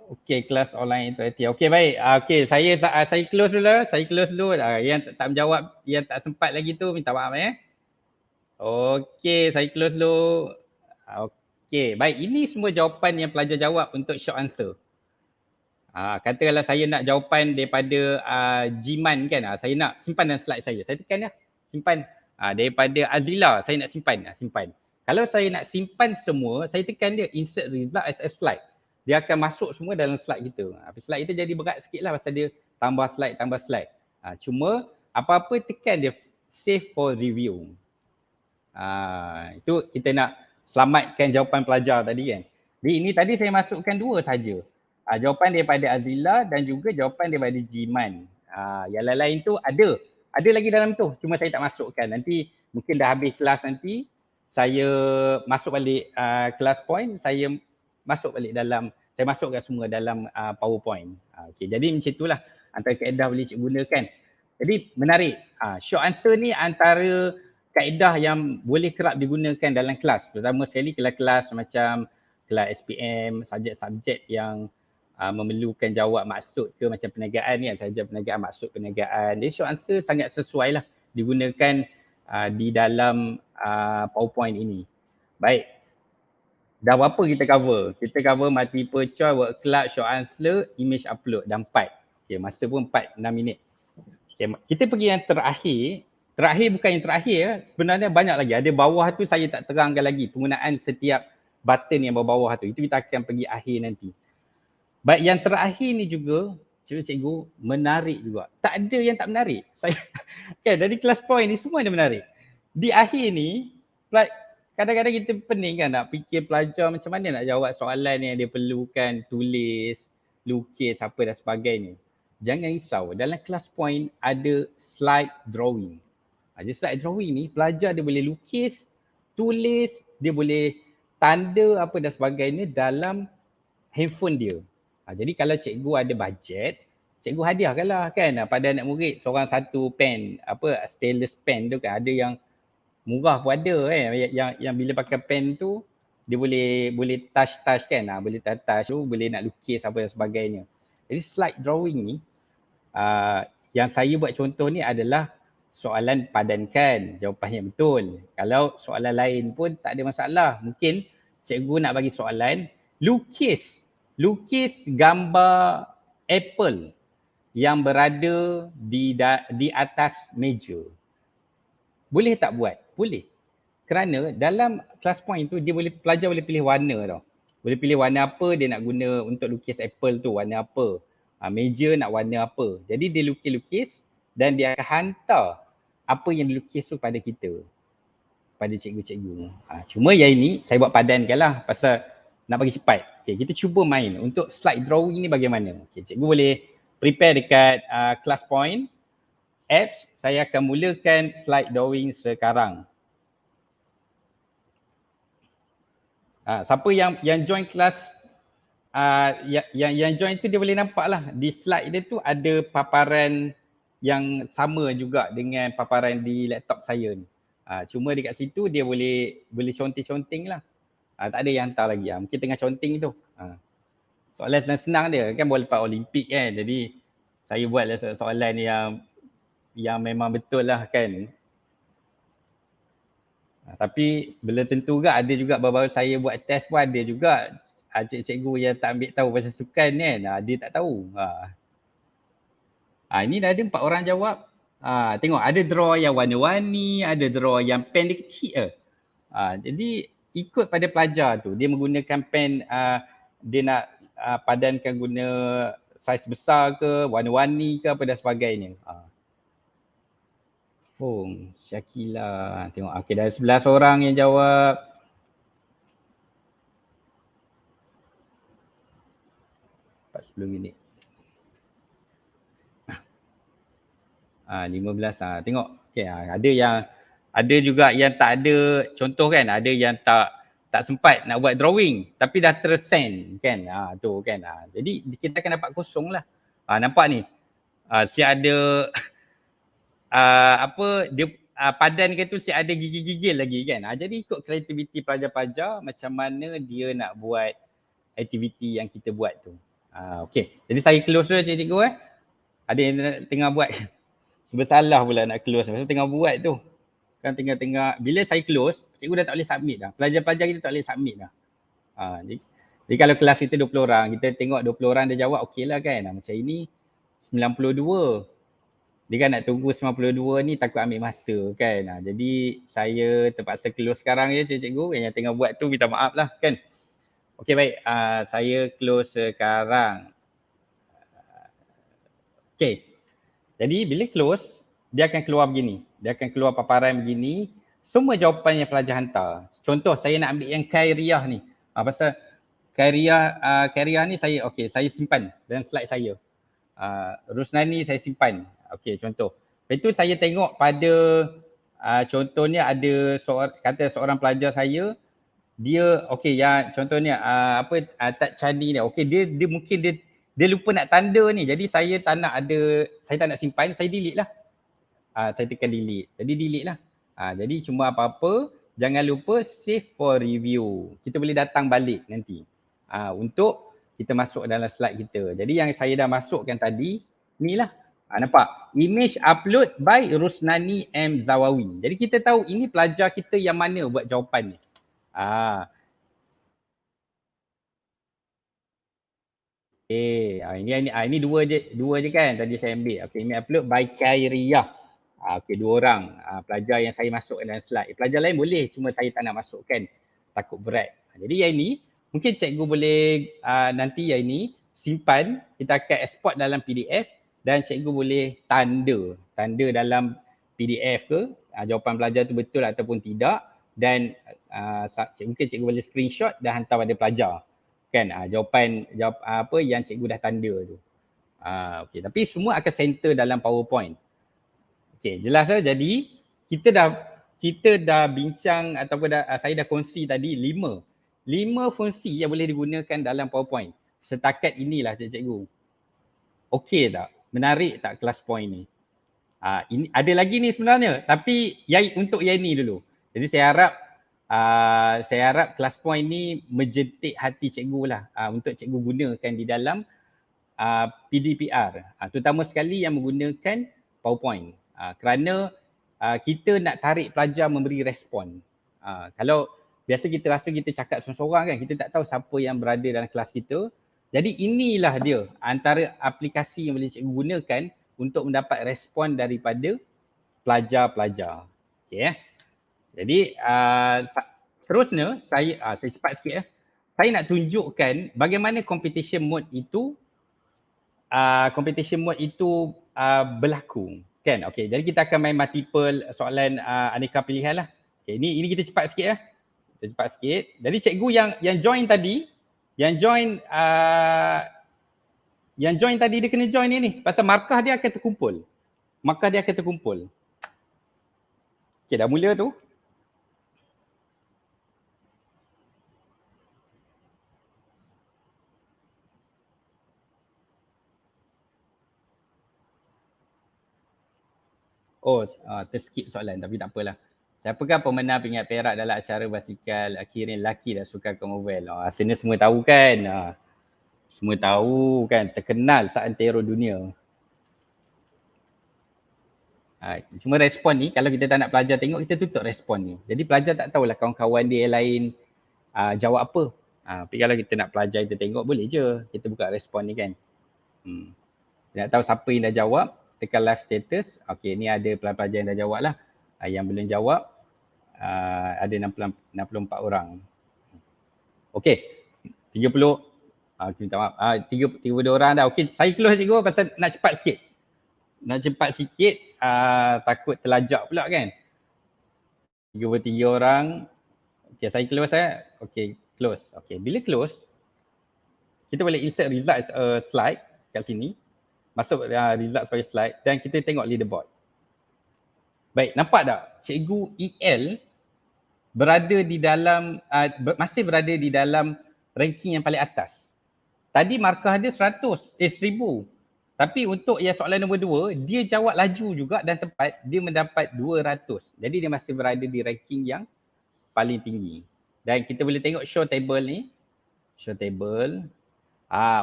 Okey, kelas online interaktif. Okey, baik. Okey, saya close dulu. Yang tak menjawab, yang tak sempat lagi tu minta maaf ya. Okey, saya close dulu. Okey, baik. Ini semua jawapan yang pelajar jawab untuk short answer. Katakanlah saya nak jawapan daripada Jiman kan. Saya nak simpan dalam slide saya. Saya tekan ya. Simpan. Daripada Azila, saya nak simpan. Kalau saya nak simpan semua, saya tekan dia insert result as a slide. Dia akan masuk semua dalam slide kita. Slide kita jadi berat sikit lah pasal dia tambah slide. Cuma apa-apa tekan dia save for review. Itu kita nak selamatkan jawapan pelajar tadi kan. Jadi ini tadi saya masukkan 2 saja. Jawapan daripada Azila dan juga jawapan daripada Jiman. Yang lain tu ada lagi dalam tu, cuma saya tak masukkan. Nanti mungkin dah habis kelas nanti, saya masuk balik class point, saya masuk balik dalam, saya masukkan semua dalam PowerPoint. Okey, jadi macam itulah antara kaedah boleh cikgu gunakan. Jadi menarik. Short answer ni antara kaedah yang boleh kerap digunakan dalam kelas. Pertama sekali kelas-kelas macam kelas SPM, subjek-subjek yang memerlukan jawab maksud ke macam perniagaan ni, saja perniagaan maksud perniagaan. Jadi short answer sangat sesuai lah digunakan di dalam PowerPoint ini. Baik. Dah berapa kita cover? Kita cover multiple choice, word cloud, short answer, image upload dan 4. Okay, masa pun 4-6 minit. Okay, kita pergi yang terakhir. Terakhir bukan yang terakhir, sebenarnya banyak lagi. Ada bawah tu saya tak terangkan lagi penggunaan setiap button yang bawah tu. Itu kita akan pergi akhir nanti. Baik, yang terakhir ni juga cikgu menarik juga. Tak ada yang tak menarik. Saya dari kelas point ni semua dia menarik. Di akhir ni kadang-kadang kita pening kan nak fikir pelajar macam mana nak jawab soalan yang dia perlukan tulis, lukis apa dan sebagainya. Jangan risau, dalam kelas point ada slide drawing. Jadi slide drawing ni pelajar dia boleh lukis, tulis, dia boleh tanda apa dan sebagainya dalam handphone dia. Jadi kalau cikgu ada bajet, cikgu hadiahkanlah kan pada anak murid seorang satu pen, stylus pen tu kan, ada yang murah pun ada kan, yang bila pakai pen tu dia boleh touch kan, boleh touch tu, boleh nak lukis apa dan sebagainya. Jadi slide drawing ni yang saya buat contoh ni adalah soalan padankan, jawapannya betul. Kalau soalan lain pun tak ada masalah. Mungkin cikgu nak bagi soalan lukis gambar apple yang berada di atas meja. Boleh tak buat? Boleh. Kerana dalam class point tu pelajar boleh pilih warna tau. Boleh pilih warna apa dia nak guna untuk lukis apple tu, warna apa. Meja nak warna apa. Jadi dia lukis-lukis dan dia akan hantar apa yang dilukis tu pada kita. Pada cikgu-cikgu. Cuma yang ini saya buat padankan lah pasal nak bagi cepat. Okay, kita cuba main untuk slide drawing ni bagaimana. Okay, cikgu boleh prepare dekat class point. Apps, saya akan mulakan slide drawing sekarang. Siapa yang join kelas, yang join tu dia boleh nampak lah di slide dia tu ada paparan yang sama juga dengan paparan di laptop saya ni. Cuma dekat situ dia boleh conteng-conteng lah. Tak ada yang hantar lagi. Mungkin tengah conteng tu. Soalan senang-senang dia kan, boleh lepas Olimpik kan. Jadi saya buatlah soalan yang memang betul lah kan. Tapi belum tentu juga, ada juga baru-baru saya buat test pun ada juga cikgu yang tak ambil tahu pasal sukan kan. Dia tak tahu. Ini dah ada 4 orang jawab. Tengok ada draw yang warna-warni, ada draw yang pen dia kecil. Jadi ikut pada pelajar tu. Dia menggunakan pen, dia nak padankan guna saiz besar ke, warna-warni ke apa dan sebagainya. Syakila. Tengok okey, dah 11 orang yang jawab. Empat 10 minit. 15. Tengok. Okey, ada juga yang tak ada contoh kan, ada yang tak sempat nak buat drawing tapi dah tersend kan. Tu kan. Jadi kita akan dapat kosong lah. Nampak ni. Si ada dia padankan tu si ada gigil-gigil lagi kan. Jadi ikut kreativiti pelajar-pelajar macam mana dia nak buat aktiviti yang kita buat tu. Okey. Jadi saya close dulu cikgu. Ada yang tengah buat. Bersalah pula nak close pasal tengah buat tu. Kan tengah-tengah, bila saya close, cikgu dah tak boleh submit dah. Pelajar-pelajar kita tak boleh submit dah. Jadi kalau kelas kita 20 orang, kita tengok 20 orang dia jawab okey lah kan. Macam ini 92. Dia kan nak tunggu 92 ni takut ambil masa kan. Jadi saya terpaksa close sekarang je cikgu. Yang tengah buat tu minta maaf lah kan. Okey baik, saya close sekarang. Okey. Jadi bila close, dia akan keluar begini. Dia akan keluar paparan begini. Semua jawapan yang pelajar hantar. Contoh saya nak ambil yang Khairiah ni. Pasal Khairiah ni saya simpan dalam slide saya. Rusnani saya simpan. Okey, contoh. Lepas tu saya tengok pada contohnya ada seorang pelajar saya, dia okey yang contohnya Tat Chani ni, okey dia mungkin dia lupa nak tanda ni. Jadi saya tak nak simpan, saya delete lah. Saya tekan delete. Jadi delete lah. Jadi cuma apa-apa jangan lupa save for review. Kita boleh datang balik nanti. Untuk kita masuk dalam slide kita. Jadi yang saya dah masukkan tadi ni lah. Nampak? Image upload by Rusnani M. Zawawi. Jadi kita tahu ini pelajar kita yang mana buat jawapan ni. Ini dua je kan tadi saya ambil. Okey, image upload by Khairiyah. Okey, 2 orang pelajar yang saya masuk dalam slide. Pelajar lain boleh, cuma saya tak nak masukkan, takut berat. Jadi yang ini mungkin cikgu boleh nanti yang ini simpan, kita akan export dalam PDF dan cikgu boleh tanda dalam PDF ke jawapan pelajar tu betul ataupun tidak, dan mungkin cikgu boleh screenshot dan hantar pada pelajar kan jawapan apa yang cikgu dah tanda tu. Okey, tapi semua akan center dalam PowerPoint. Okey, jelas lah. Jadi kita dah bincang ataupun saya dah kongsi tadi 5 fungsi yang boleh digunakan dalam PowerPoint. Setakat inilah cikgu. Okey tak? Menarik tak kelas point ni? Ini ada lagi ni sebenarnya, tapi untuk yang ni dulu. Jadi saya harap kelas point ni menjentik hati cikgu lah untuk cikgu gunakan di dalam PDPR. Terutama sekali yang menggunakan PowerPoint. Kerana kita nak tarik pelajar memberi respon. Kalau biasa kita rasa kita cakap seorang-seorang kan, kita tak tahu siapa yang berada dalam kelas kita. Jadi inilah dia antara aplikasi yang boleh cikgu gunakan untuk mendapat respon daripada pelajar-pelajar. Okay, Jadi seterusnya saya cepat sikit. Saya nak tunjukkan bagaimana competition mode itu berlaku. Kan? Okey, jadi kita akan main multiple soalan aneka pilihan lah. Okay, ini kita cepat sikit lah. Kita cepat sikit. Jadi cikgu yang join tadi, yang join tadi dia kena join ni pasal markah dia akan terkumpul. Okey, dah mula tu. Terskip soalan tapi tak apalah. Siapakah pemenang pingat perak dalam acara basikal akhirnya lelaki dan sukan Commonwealth? Asalnya semua tahu kan. Semua tahu kan, terkenal seantero dunia. Cuma respon ni kalau kita tak nak pelajar tengok, kita tutup respon ni. Jadi pelajar tak tahulah kawan-kawan dia yang lain jawab apa. Tapi kalau kita nak pelajar kita tengok boleh je. Kita buka respon ni kan. Nak tahu siapa yang dah jawab, tekan live status. Okey, ni ada pelajar yang dah jawab lah. Yang belum jawab ada 64 orang. Okey, 30. Minta maaf. 32 orang dah. Okey, saya close cikgu pasal nak cepat sikit. Takut terlajak pula kan. 33 orang. Okey, saya close Okey, close. Okey, bila close, kita boleh insert result slide kat sini. Masuk result sebagai slide dan kita tengok leaderboard. Baik, nampak tak? Cikgu EL masih berada di dalam ranking yang paling atas. Tadi markah dia 1000. Tapi untuk yang soalan nombor 2, dia jawab laju juga dan tepat, dia mendapat 200. Jadi dia masih berada di ranking yang paling tinggi. Dan kita boleh tengok show table ni.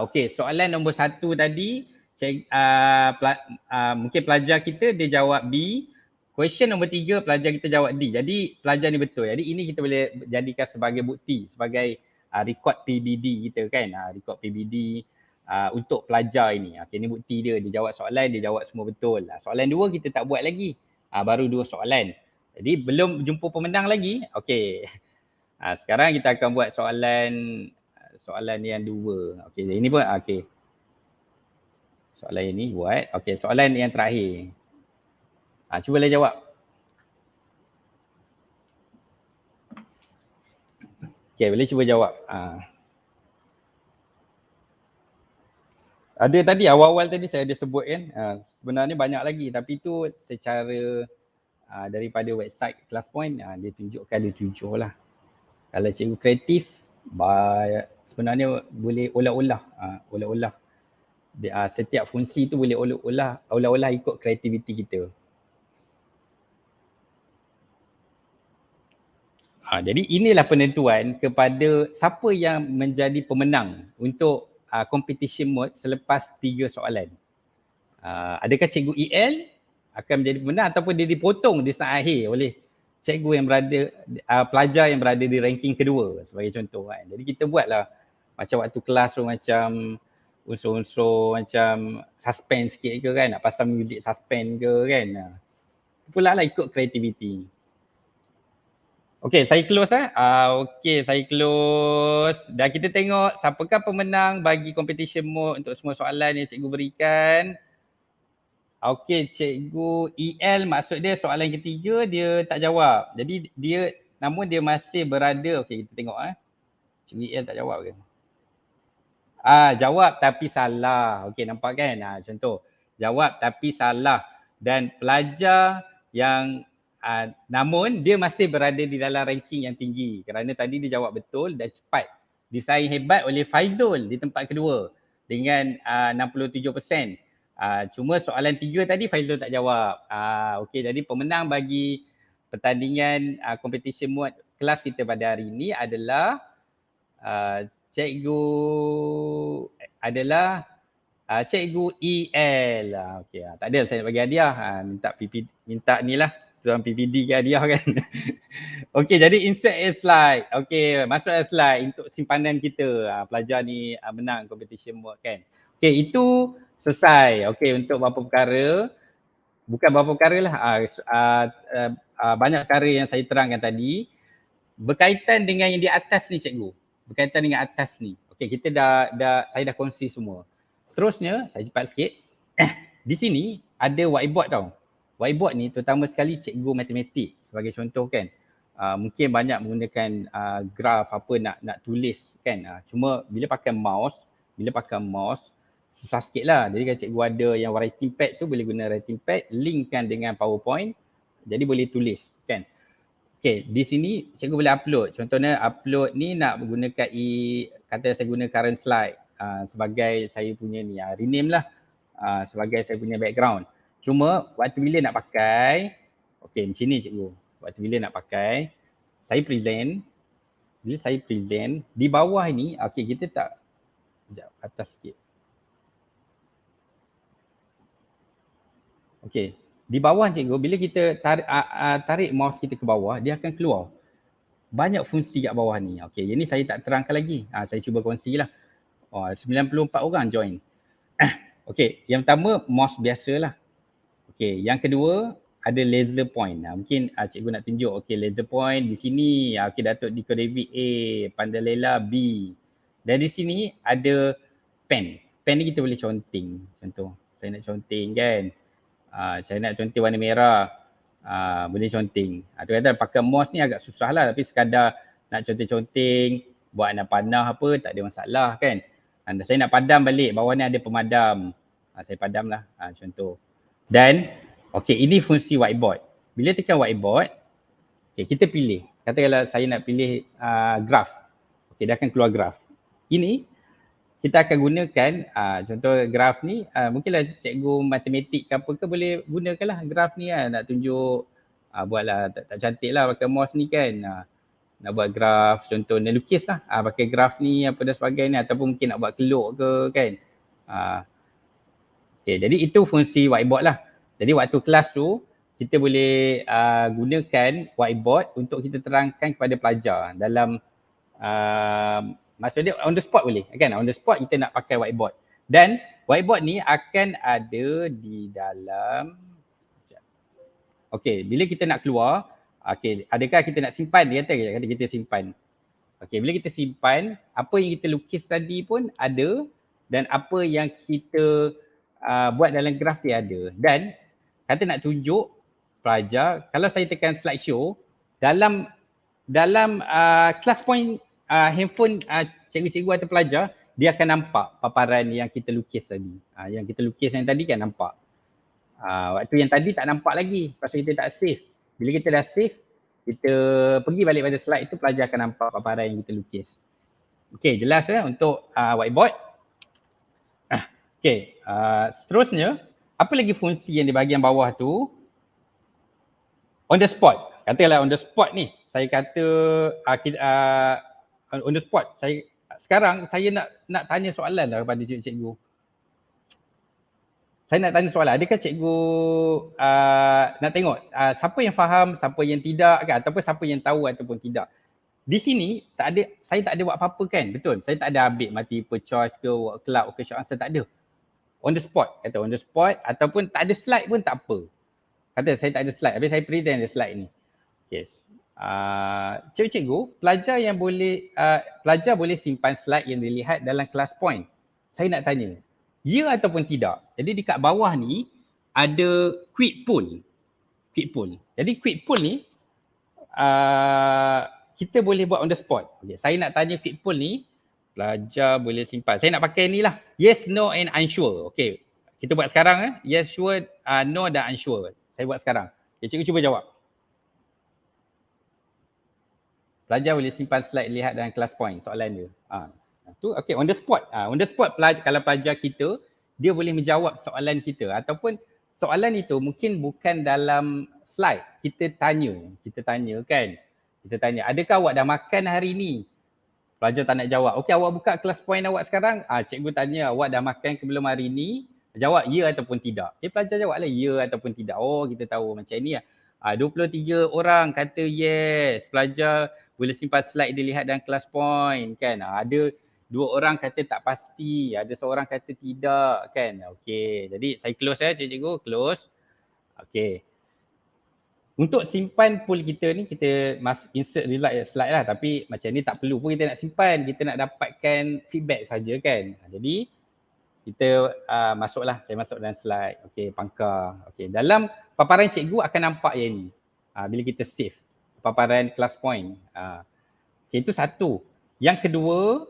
Okey, soalan nombor 1 tadi, mungkin pelajar kita dia jawab B. Question nombor 3 pelajar kita jawab D. Jadi pelajar ni betul. Jadi ini kita boleh jadikan sebagai bukti, sebagai rekod PBD kita kan. Rekod PBD untuk pelajar ini. Okay, ini bukti dia jawab soalan, dia jawab semua betul. Soalan 2 kita tak buat lagi. Baru 2 soalan. Jadi belum jumpa pemenang lagi. Okey. Sekarang kita akan buat soalan yang 2. Okey, ini pun okey. Soalan ini buat. Okey, soalan yang terakhir. Cubalah jawab. Okey, boleh cuba jawab. Ada tadi awal-awal tadi saya ada sebut kan. Sebenarnya banyak lagi tapi itu secara daripada website ClassPoint, dia tunjukkan ada 7 lah. Kalau cikgu kreatif, sebenarnya boleh olah-olah. Setiap fungsi tu boleh olah-olah ikut kreativiti kita. Jadi inilah penentuan kepada siapa yang menjadi pemenang untuk competition mode selepas 3 soalan. Adakah cikgu EL akan menjadi pemenang ataupun dia dipotong di saat akhir oleh cikgu yang berada, pelajar yang berada di ranking kedua sebagai contoh kan. Jadi kita buatlah macam waktu kelas tu macam unsur-unsur macam suspense sikit ke kan, nak pasang muzik suspense ke kan. Pula lah ikut kreativiti. Okay, saya close Okay, saya close. Dan kita tengok siapakah pemenang bagi competition mode untuk semua soalan yang cikgu berikan. Okay, cikgu EL maksud dia soalan ketiga dia tak jawab. Jadi namun dia masih berada. Okay, kita tengok cikgu EL tak jawab ke? Jawab tapi salah. Okay, nampak kan? Contoh, jawab tapi salah. Dan pelajar yang namun dia masih berada di dalam ranking yang tinggi kerana tadi dia jawab betul dan cepat. Disaing hebat oleh Faizul di tempat kedua dengan 67%. Cuma soalan 3 tadi Faizul tak jawab. Okey, jadi pemenang bagi pertandingan competition mode kelas kita pada hari ini adalah cikgu EL. Okey, tak ada saya nak bagi hadiah. Minta ni lah tuan PPD ke hadiah kan. Okey, jadi insert a slide. Okey, masuk a slide untuk simpanan kita. Pelajar ni menang competition mode kan. Okey, itu selesai. Okey, untuk beberapa perkara. Bukan beberapa perkara lah. Banyak perkara yang saya terangkan tadi. Berkaitan dengan yang di atas ni cikgu. Berkaitan dengan atas ni. Okey, kita saya dah kongsi semua. Seterusnya, saya cepat sikit. Di sini ada whiteboard tau. Whiteboard ni terutama sekali cikgu matematik sebagai contoh kan. Mungkin banyak menggunakan graf apa nak tulis kan. Cuma bila pakai mouse susah sikit lah. Jadi kalau cikgu ada yang writing pad tu boleh guna writing pad, linkkan dengan PowerPoint jadi boleh tulis kan. Okay, di sini cikgu boleh upload. Contohnya upload ni nak menggunakan kata saya guna current slide sebagai saya punya ni rename lah sebagai saya punya background. Cuma waktu bila nak pakai, okey macam ni cikgu. Waktu bila nak pakai, saya present. Bila saya present, di bawah ni, okey kita tak, sekejap atas sikit. Okey, di bawah cikgu, bila kita tarik mouse kita ke bawah, dia akan keluar banyak fungsi kat bawah ni. Okey, yang ni saya tak terangkan lagi. Saya cuba kongsi lah. 94 orang join. Okey, yang pertama mouse biasa lah. Okey, yang kedua ada laser point. Mungkin cikgu nak tunjuk. Okey, laser point di sini. Okey, Datuk Diko David A, Pandalela B. Dan di sini ada pen. Pen ni kita boleh conteng. Contoh, saya nak conteng kan. Saya nak conteng warna merah. Boleh conteng. Tu kata pakai mouse ni agak susah lah. Tapi sekadar nak conteng-conteng, buat nak panah apa, tak ada masalah kan. Saya nak padam balik. Bawah ni ada pemadam. Saya padam lah. Contoh. Dan okey, ini fungsi whiteboard. Bila tekan whiteboard, okey kita pilih. Katakanlah saya nak pilih graf. Okey, dia akan keluar graf. Ini kita akan gunakan contoh graf ni mungkinlah cikgu matematik ke apa ke boleh gunakanlah graf ni nak tunjuk buatlah tak cantik lah pakai mouse ni kan. Nak buat graf contoh nak lukis lah pakai graf ni apa dan sebagainya ataupun mungkin nak buat keluk ke kan. Okay, jadi itu fungsi whiteboard lah. Jadi waktu kelas tu kita boleh gunakan whiteboard untuk kita terangkan kepada pelajar dalam maksudnya on the spot boleh kan. On the spot kita nak pakai whiteboard. Dan whiteboard ni akan ada di dalam okey, bila kita nak keluar, okey, adakah kita nak simpan? Dia kata kita simpan. Okey, bila kita simpan, apa yang kita lukis tadi pun ada dan apa yang kita buat dalam graf dia ada. Dan kata nak tunjuk pelajar, kalau saya tekan slideshow, dalam ClassPoint handphone cikgu-cikgu atau pelajar, dia akan nampak paparan yang kita lukis tadi. Yang kita lukis yang tadi kan nampak. Waktu yang tadi tak nampak lagi pasal kita tak save. Bila kita dah save, kita pergi balik pada slide itu, pelajar akan nampak paparan yang kita lukis. Okey, jelas untuk whiteboard. Okey, seterusnya, apa lagi fungsi yang di bahagian bawah tu? On the spot. Katalah on the spot ni, saya kata on the spot, sekarang saya nak tanya soalan lah kepada cikgu. Saya nak tanya soalan, adakah cikgu nak tengok siapa yang faham, siapa yang tidak kan, ataupun siapa yang tahu ataupun tidak. Di sini saya tak ada buat apa-apa kan, betul? Saya tak ada ambil multiple choice ke, word cloud ke, short answer, tak ada. On the spot, kata on the spot, ataupun tak ada slide pun tak apa. Kata saya tak ada slide, habis saya present the slide ni. Yes. Cikgu, pelajar boleh simpan slide yang dilihat dalam class point. Saya nak tanya, ya ataupun tidak? Jadi dekat bawah ni ada quick poll. Jadi quick poll ni kita boleh buat on the spot. Okay, saya nak tanya quick poll ni, pelajar boleh simpan. Saya nak pakai ni lah, yes, no and unsure. Okay, kita buat sekarang yes, sure, no dan unsure. Saya buat sekarang. Okay, cikgu cuba jawab. Pelajar boleh simpan slide lihat dalam class point, soalan dia. Tu okay, on the spot. On the spot kalau pelajar kita, dia boleh menjawab soalan kita, ataupun soalan itu mungkin bukan dalam slide. Kita tanya kan. Kita tanya, adakah awak dah makan hari ni? Pelajar tak nak jawab. Okey, awak buka class point awak sekarang. Cikgu tanya, awak dah makan ke belum hari ni? Jawab ya ataupun tidak. Pelajar jawablah ya ataupun tidak. Oh, kita tahu macam ni lah. 23 orang kata yes. Pelajar boleh simpan slide dilihat dalam class point kan. Ada 2 orang kata tak pasti. Ada seorang kata tidak kan. Okey, jadi saya close cikgu. Close. Okey. Untuk simpan pool kita ni, kita must insert result slide lah. Tapi macam ni tak perlu pun kita nak simpan. Kita nak dapatkan feedback saja kan. Jadi kita masuklah, saya masuk dalam slide. Okey, pangkar. Okey, dalam paparan cikgu akan nampak yang ni. Bila kita save paparan class point. Okey, itu satu. Yang kedua,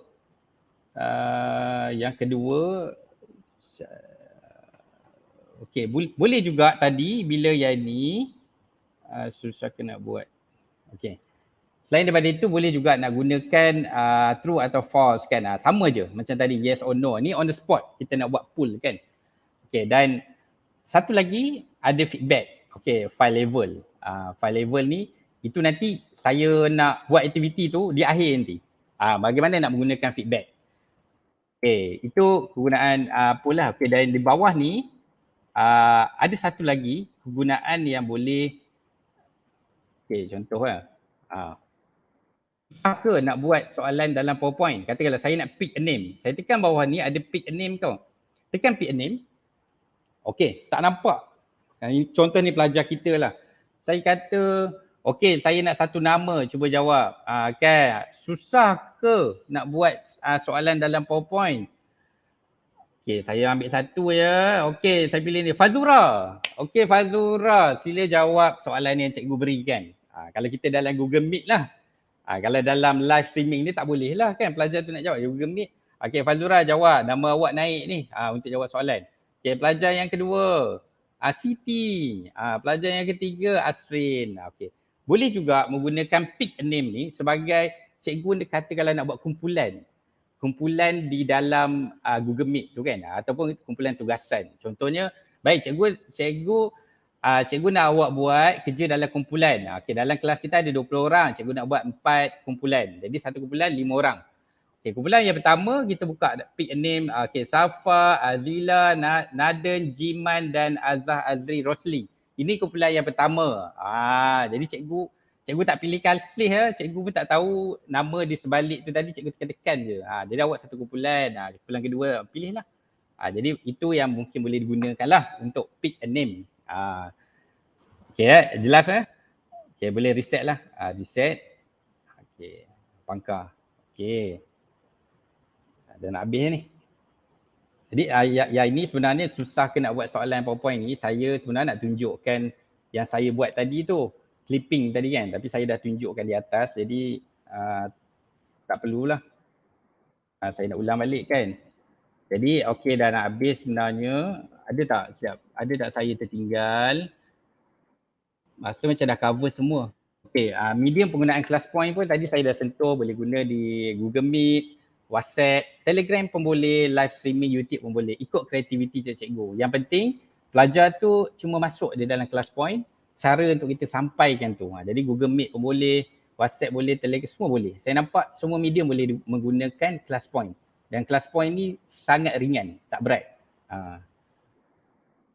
okey, boleh juga tadi bila yang ni susah kena buat. Okey. Selain daripada itu, boleh juga nak gunakan true atau false kan. Sama je macam tadi yes or no. Ni on the spot kita nak buat poll kan. Okey, dan satu lagi ada feedback. Okey, file level. File level ni itu nanti saya nak buat aktiviti tu di akhir nanti. Bagaimana nak menggunakan feedback. Okey, itu kegunaan poll lah. Okey, dan di bawah ni ada satu lagi kegunaan yang boleh. Okey, contoh lah. Susah ke nak buat soalan dalam PowerPoint? Katakanlah saya nak pick a name. Saya tekan bawah ni ada pick a name tau. Tekan pick a name. Okey, tak nampak. Contoh ni pelajar kita lah. Saya kata, okey saya nak satu nama, cuba jawab. Kan, susah ke nak buat soalan dalam PowerPoint? Okey, saya ambil satu je. Okey, saya pilih ni. Fazura. Okey, Fazura. Sila jawab soalan yang cikgu berikan. Kalau kita dalam Google Meet lah. Kalau dalam live streaming ni tak boleh lah kan, pelajar tu nak jawab Google Meet. Okey, Fazura jawab, nama awak naik ni untuk jawab soalan. Okey, pelajar yang kedua Siti. Pelajar yang ketiga Asrin. Okey, boleh juga menggunakan pick a name ni sebagai cikgu kata kalau nak buat kumpulan di dalam Google Meet tu kan, ataupun kumpulan tugasan. Contohnya, baik cikgu nak awak buat kerja dalam kumpulan. Okey, dalam kelas kita ada 20 orang, cikgu nak buat 4 kumpulan. Jadi satu kumpulan 5 orang. Okey, kumpulan yang pertama kita buka pick a name. Okey, Safa, Azila, Naden, Jiman dan Azah, Azri, Rosli. Ini kumpulan yang pertama. Jadi cikgu tak pilih kalkulih ya. Cikgu pun tak tahu nama di sebalik tu tadi, cikgu tekan-tekan je. Jadi awak satu kumpulan. Kumpulan kedua pilihlah. Jadi itu yang mungkin boleh digunakan lah untuk pick a name. Okey, jelas Okey, boleh reset lah. Reset. Okey, pangkar. Okey. Dah nak habis ni. Jadi yang ini sebenarnya susah ke nak buat soalan PowerPoint ni. Saya sebenarnya nak tunjukkan yang saya buat tadi tu. Clipping tadi kan. Tapi saya dah tunjukkan di atas. Jadi tak perlulah. Saya nak ulang balik kan. Jadi okey, dah nak habis sebenarnya. Ada tak? Siap. Ada tak saya tertinggal? Rasa macam dah cover semua. Okay, medium penggunaan class point pun tadi saya dah sentuh, boleh guna di Google Meet, WhatsApp, Telegram pun boleh, live streaming YouTube pun boleh. Ikut kreativiti cikgu. Yang penting pelajar tu cuma masuk dia dalam class point, cara untuk kita sampaikan tu. Jadi Google Meet pun boleh, WhatsApp boleh, Telegram semua boleh. Saya nampak semua medium boleh menggunakan class point. Dan class point ni sangat ringan, tak berat.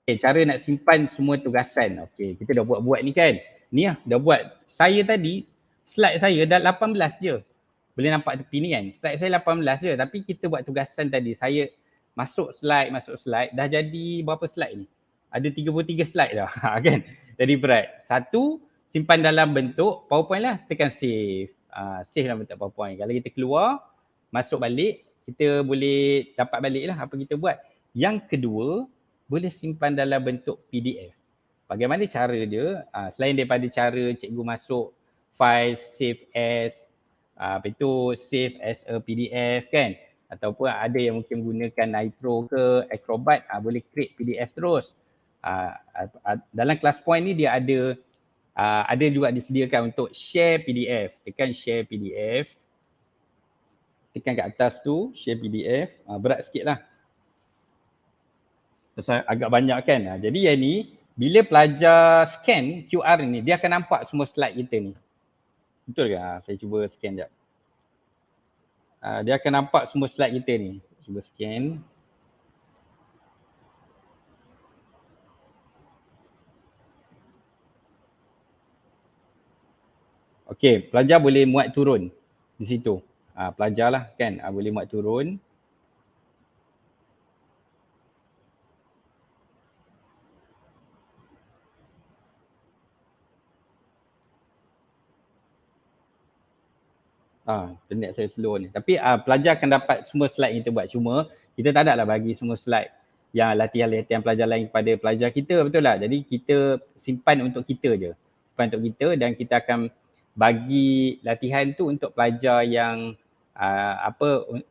Okay, cara nak simpan semua tugasan. Okay, kita dah buat-buat ni kan. Ni lah, dah buat. Saya tadi, slide saya dah 18 je. Boleh nampak tepi ni kan. Slide saya 18 je. Tapi kita buat tugasan tadi. Saya masuk slide. Dah jadi berapa slide ni? Ada 33 slide dah. Kan? Jadi berat. Satu, simpan dalam bentuk PowerPoint lah. Tekan save. Save dalam bentuk PowerPoint. Kalau kita keluar, masuk balik, kita boleh dapat balik lah apa kita buat. Yang kedua, boleh simpan dalam bentuk PDF. Bagaimana cara dia? Selain daripada cara cikgu masuk file save as, apa itu save as a PDF kan? Ataupun ada yang mungkin gunakan Nitro ke Acrobat, boleh create PDF terus. Dalam class point ni dia ada juga disediakan untuk share PDF. Tekan share PDF. Tekan kat atas tu, share PDF. Berat sikit lah. Agak banyak kan. Jadi yang ni, bila pelajar scan QR ni, dia akan nampak semua slide kita ni. Betul ke? Saya cuba scan sekejap. Dia akan nampak semua slide kita ni. Cuba scan. Okey, pelajar boleh muat turun di situ. Pelajar lah kan, boleh muat turun. Internet saya slow ni. Tapi pelajar akan dapat semua slide yang kita buat. Cuma kita tak ada lah bagi semua slide yang latihan-latihan pelajar lain kepada pelajar kita, betul lah. Jadi kita simpan untuk kita je. Simpan untuk kita dan kita akan bagi latihan tu untuk pelajar yang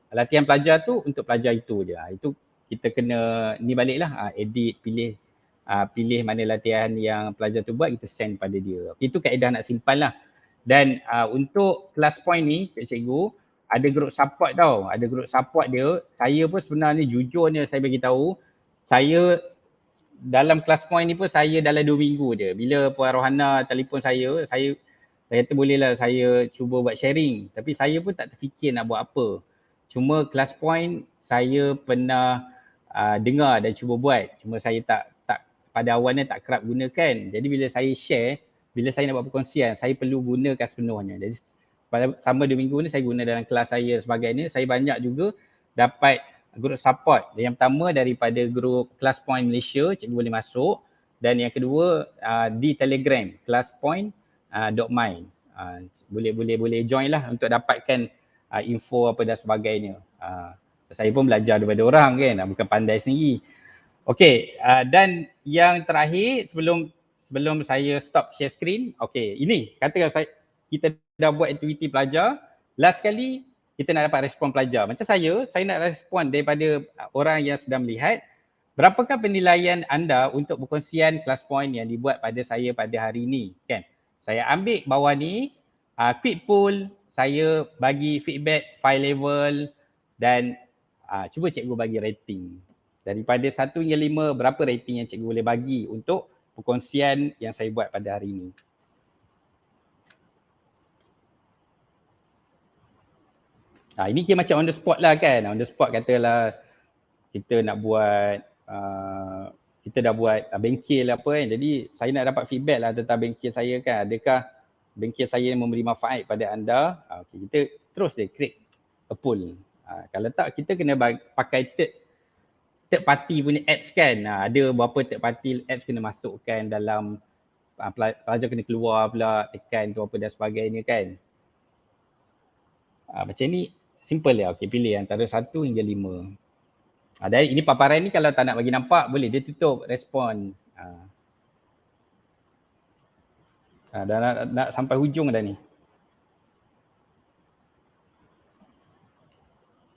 latihan pelajar tu untuk pelajar itu je. Itu kita kena ni balik lah, edit, pilih mana latihan yang pelajar tu buat, kita send pada dia. Itu kaedah nak simpan lah. Dan untuk class point ni, cikgu, ada group support tau. Ada group support dia. Saya pun sebenarnya jujurnya saya bagi tahu, saya dalam class point ni pun saya dalam 2 minggu je. Bila Puan Rohana telefon saya kata bolehlah saya cuba buat sharing. Tapi saya pun tak terfikir nak buat apa. Cuma class point saya pernah dengar dan cuba buat. Cuma saya tak pada awalnya tak kerap gunakan. Jadi bila saya share, bila saya nak buat perkongsian, saya perlu gunakan sepenuhnya. Jadi sama 2 minggu ni saya guna dalam kelas saya sebagainya. Saya banyak juga dapat group support. Yang pertama daripada grup Class Point Malaysia, cikgu boleh masuk. Dan yang kedua di Telegram, classpoint.my. Boleh join lah untuk dapatkan info apa dan sebagainya. Saya pun belajar daripada orang kan, bukan pandai sendiri. Okey, dan yang terakhir sebelum saya stop share screen, okey, ini katakan kita dah buat aktiviti pelajar, last kali kita nak dapat respon pelajar. Macam saya nak respon daripada orang yang sedang melihat, berapakah penilaian anda untuk perkongsian class point yang dibuat pada saya pada hari ini, kan? Saya ambil bawah ni, quick poll, saya bagi feedback 5 level dan cuba cikgu bagi rating. Daripada 1 hingga 5, berapa rating yang cikgu boleh bagi untuk perkongsian yang saya buat pada hari ini. Ini kira macam on the spot lah kan. On the spot katalah kita nak buat, kita dah buat bengkel apa kan. Jadi saya nak dapat feedback lah tentang bengkel saya kan. Adakah bengkel saya memberi manfaat pada anda? Okay, kita terus create a poll. Kalau tak, kita kena pakai third party punya apps kan. Ada berapa third party apps kena masukkan dalam, pelajar kena keluar pula, tekan tu apa dan sebagainya kan. Macam ni simple lah. Okay, pilih antara 1 hingga 5. Dan ini paparan ni kalau tak nak bagi nampak boleh dia tutup respon. Dah nak sampai hujung dah ni.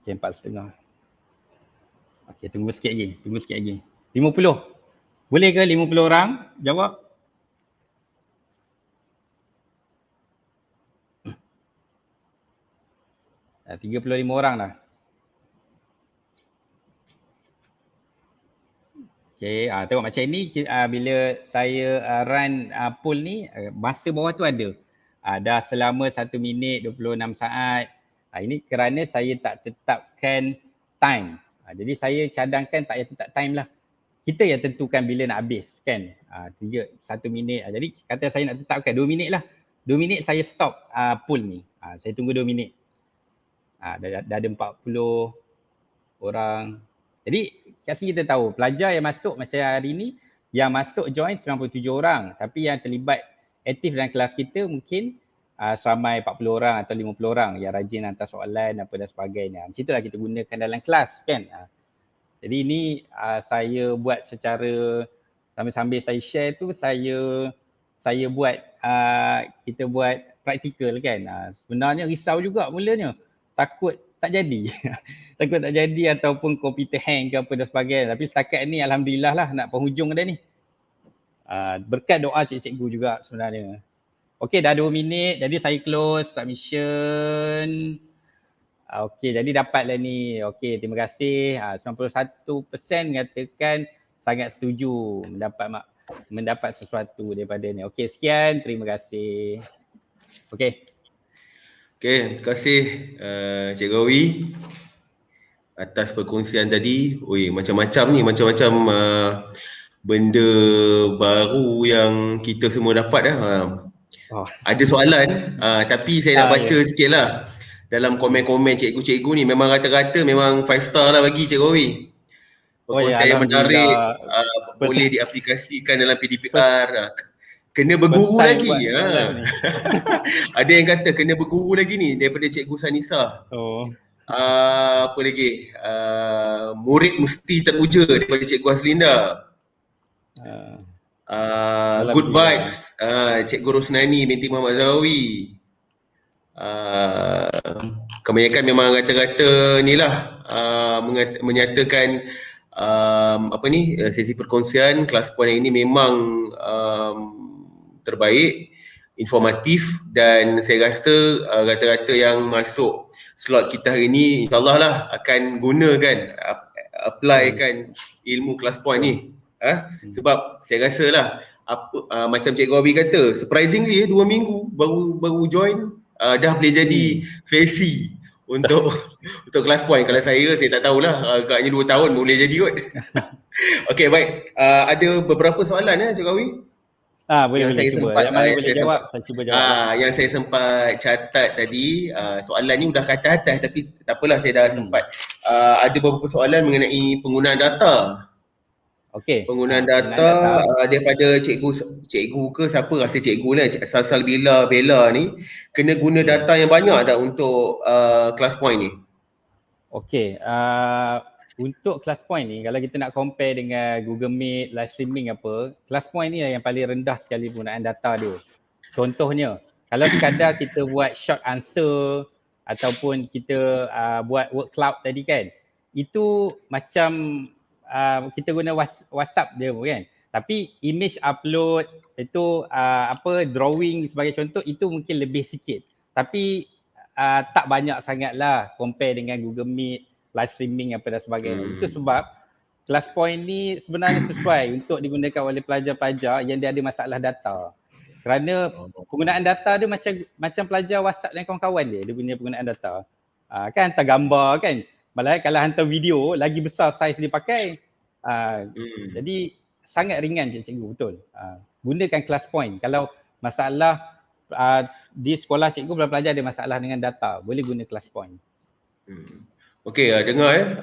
Okay, 4.5. Okay, tunggu sikit lagi. 50. Boleh ke 50 orang jawab? 35 orang dah. Okay, tengok macam ni bila saya run poll ni, masa bawah tu ada. Dah selama 1 minit 26 saat. Ini kerana saya tak tetapkan time. Jadi saya cadangkan tak payah tetap time lah. Kita yang tentukan bila nak habis kan. 1 minit. Jadi kata saya nak tetapkan 2 minit lah. 2 minit saya stop poll ni. Saya tunggu 2 minit. Dah ada 40 orang. Jadi kat sini kita tahu pelajar yang masuk macam hari ni, yang masuk join 97 orang. Tapi yang terlibat aktif dalam kelas kita mungkin seramai 40 orang atau 50 orang yang rajin hantar soalan apa dan sebagainya. Macam itulah kita gunakan dalam kelas kan. Jadi ini saya buat secara sambil-sambil saya share tu saya buat kita buat praktikal kan. Sebenarnya risau juga mulanya. Takut tak jadi. Takut tak jadi ataupun komputer hang ke apa dan sebagainya. Tapi setakat ni alhamdulillah lah nak penghujung dah ni. Berkat doa cikgu juga sebenarnya. Okey, dah 2 minit jadi saya close submission. Okey, jadi dapatlah ni. Okey, terima kasih. 91% mengatakan sangat setuju mendapat sesuatu daripada ni. Okey, sekian. Terima kasih. Okey.
Okay, terima kasih Cikgu Awi atas perkongsian tadi. Macam-macam ni, macam-macam benda baru yang kita semua dapat dah. Ada soalan tapi saya nak baca sikit lah. Dalam komen-komen cikgu-cikgu ni memang rata-rata memang 5 star lah bagi Cikgu Awi. Perkongsian yang menarik, boleh diaplikasikan dalam PDPR. Kena berguru lagi. Ada yang kata kena berguru lagi ni daripada Cikgu Sanisa. Apa lagi? Murid mesti teruja daripada Cikgu Haslinda. Good vibes. Cikgu Rosnani binti Muhammad Zahawi. Kebanyakan memang rata-rata ni lah menyatakan sesi perkongsian kelas puan ini memang terbaik, informatif dan saya rasa rata-rata yang masuk slot kita hari ni insyaAllah lah akan gunakan, applykan ilmu kelas puan ni. Sebab saya rasa lah macam Cikgu Abi kata, surprisingly 2 minggu baru join dah boleh jadi faci untuk kelas puan. Kalau saya tak tahulah, agaknya 2 tahun boleh jadi kot. Okey, baik. Ada beberapa soalan Cikgu Abi?
Boleh saya cuba. Yang mana boleh jawab, saya cuba jawab.
Yang saya sempat catat tadi, soalan ni udah kat atas tapi tak apalah, saya dah sempat. Ada beberapa soalan mengenai penggunaan data.
Okey.
Penggunaan data daripada cikgu ke siapa rasa cikgu lah, Salsabila Bella ni kena guna data yang banyak tak untuk kelas point ni?
Okey, untuk kelas point ni kalau kita nak compare dengan Google Meet, live streaming apa, kelas point ni yang paling rendah sekali penggunaan data dia. Contohnya, kalau sekadar kita buat short answer ataupun kita buat word cloud tadi kan, itu macam kita guna WhatsApp je kan. Tapi image upload itu drawing sebagai contoh itu mungkin lebih sikit. Tapi tak banyak sangatlah compare dengan Google Meet, live streaming apa dan sebagainya. Itu sebab kelas point ni sebenarnya sesuai untuk digunakan oleh pelajar-pelajar yang dia ada masalah data. Kerana penggunaan data dia macam pelajar WhatsApp dan kawan-kawan dia punya penggunaan data. Kan hantar gambar kan. Malah kalau hantar video lagi besar saiz dia pakai. Jadi sangat ringan cikgu, betul. Gunakan kelas point. Kalau masalah di sekolah cikgu pelajar ada masalah dengan data, boleh guna kelas point.
Okey, dengar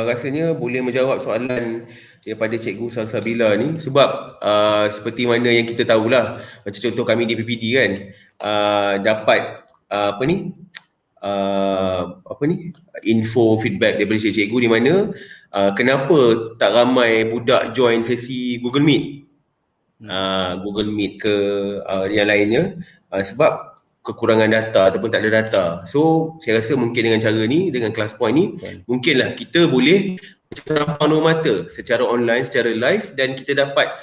rasanya boleh menjawab soalan daripada Cikgu Salsabila ni sebab seperti mana yang kita tahulah, macam contoh kami di PPD kan, dapat info feedback daripada cikgu di mana kenapa tak ramai budak join sesi Google Meet. Google Meet ke yang lainnya sebab kekurangan data ataupun tak ada data. So saya rasa mungkin dengan cara ni, dengan kelas point ni, mungkinlah kita boleh terapkan nur mata secara online, secara live dan kita dapat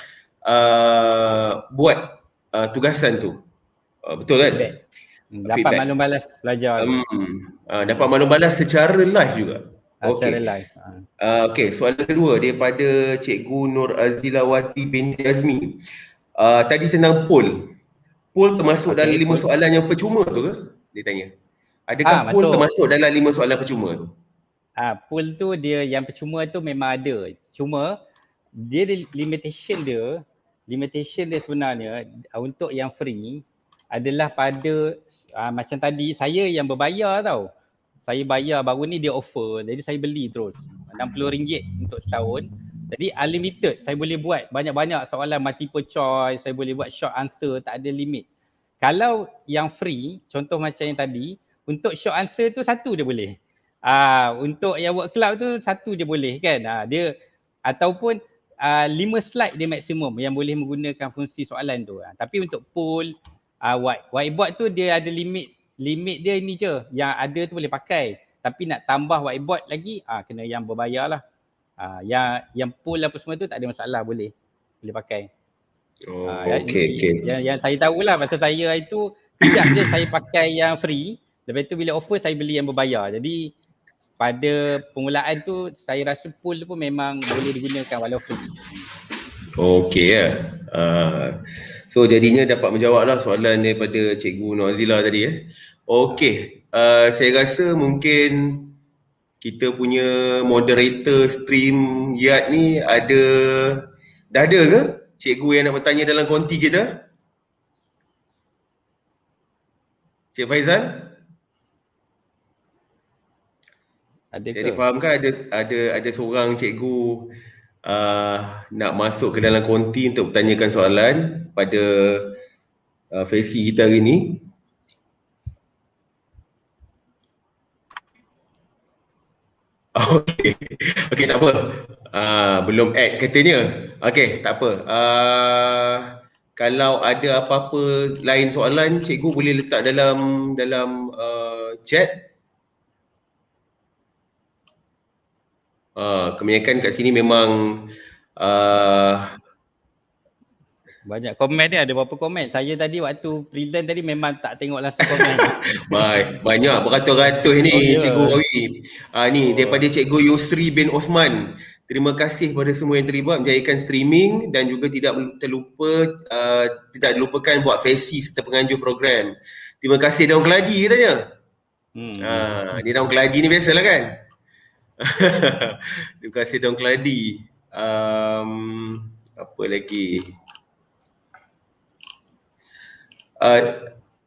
buat tugasan tu. Betul kan?
Dapat
feedback.
maklum balas pelajar tu.
Dapat maklum balas secara live juga.
Secara
Okey.
live.
Okey, soalan kedua daripada Cikgu Nur Azilawati binti Azmi. Tadi tentang poll. Poll termasuk dalam 5
poll.
soalan yang percuma tu ke? Dia tanya. Adakah poll
masuk.
termasuk dalam 5 soalan percuma tu?
Pool tu dia yang percuma tu memang ada. Cuma dia limitation dia sebenarnya untuk yang free adalah pada macam tadi saya yang berbayar tau. Saya bayar baru ni dia offer. Jadi saya beli terus. RM60 untuk setahun. Jadi unlimited. Saya boleh buat banyak-banyak soalan multiple choice. Saya boleh buat short answer. Tak ada limit. Kalau yang free, contoh macam yang tadi, untuk short answer tu satu je boleh. Untuk yang word cloud tu satu je boleh kan. Dia ataupun 5 slide dia maksimum yang boleh menggunakan fungsi soalan tu. Tapi untuk poll, whiteboard tu dia ada limit dia ni je. Yang ada tu boleh pakai. Tapi nak tambah whiteboard lagi, kena yang berbayar lah. Yang poll apa semua tu tak ada masalah, boleh pakai.
Okey.
Yang saya tahulah pasal saya itu sekejap je saya pakai yang free. Lepas tu bila offer saya beli yang berbayar. Jadi pada permulaan tu saya rasa pool tu pun memang boleh digunakan walau free.
Okey ya. So jadinya dapat menjawablah soalan daripada Cikgu Noazila tadi ya. Okey. Saya rasa mungkin kita punya moderator stream Yat ni dah ada ke cikgu yang nak bertanya dalam konti kita? Cik Faizal? Saya difahamkan ada seorang cikgu nak masuk ke dalam konti untuk bertanyakan soalan pada sesi kita hari ni. Okey, tak apa. Belum add katanya. Okey, tak apa. Kalau ada apa-apa lain soalan, cikgu boleh letak dalam chat. Kebanyakan kat sini memang
banyak komen dia, ada berapa komen. Saya tadi waktu present tadi memang tak tengok langsung komen.
Banyak beratus-ratus ni Cikgu Rawi. Ni daripada Cikgu Yusri bin Osman. Terima kasih kepada semua yang terlibat menjayakan streaming dan juga tidak dilupakan buat fesi serta penganjur program. Terima kasih Daun Keladi katanya. Dia Daun Keladi ni biasalah kan. Terima kasih Daun Keladi. Apa lagi?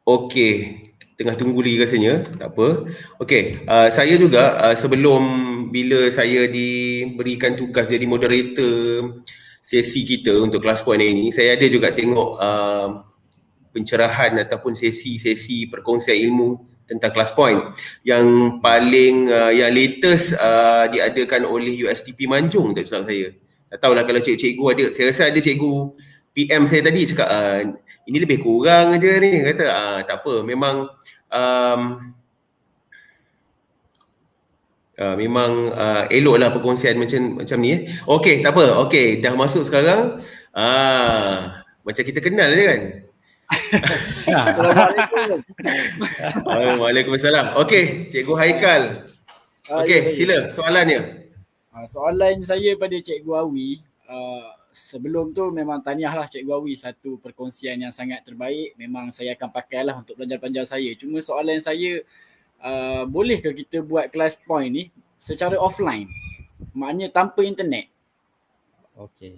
Okey, tengah tunggu lagi rasanya, tak apa. Okey, saya juga sebelum bila saya diberikan tugas jadi moderator sesi kita untuk kelas point ini, saya ada juga tengok pencerahan ataupun sesi-sesi perkongsian ilmu tentang kelas point. Yang paling yang latest diadakan oleh USTP Manjung tak silap saya. Tak tahulah kalau cikgu ada, saya rasa ada cikgu PM saya tadi cakap ini lebih kurang aja ni, kata tak apa, memang eloklah perkongsian macam ni. Okey, tak apa. Okey, dah masuk sekarang. Macam kita kenal je kan.
Assalamualaikum.
Waalaikumsalam. Okey, Cikgu Haikal. Okey, sila soalannya.
Soalan saya pada Cikgu Awi, sebelum tu memang tahniahlah Cikgu Awi, satu perkongsian yang sangat terbaik. Memang saya akan pakailah untuk pelajar-pelajar saya. Cuma soalan saya, bolehkah kita buat kelas point ni secara offline? Maknanya tanpa internet.
Okey.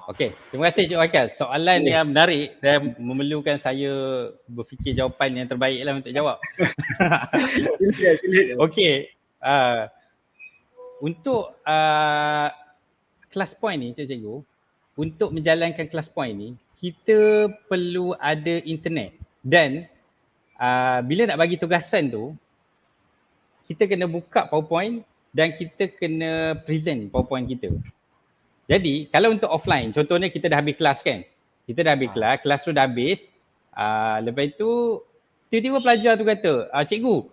Okey, terima kasih Cik Haikal. Soalan yang menarik dan memerlukan saya berfikir jawapan yang terbaik lah untuk jawab.
Silakan.
Okey. Untuk kelas point ni cikgu, untuk menjalankan kelas point ni, kita perlu ada internet. Dan bila nak bagi tugasan tu, kita kena buka PowerPoint dan kita kena present PowerPoint kita. Jadi kalau untuk offline, contohnya kita dah habis kelas kan. Kita dah habis kelas tu dah habis. Lepas tu tiba-tiba pelajar tu kata, cikgu,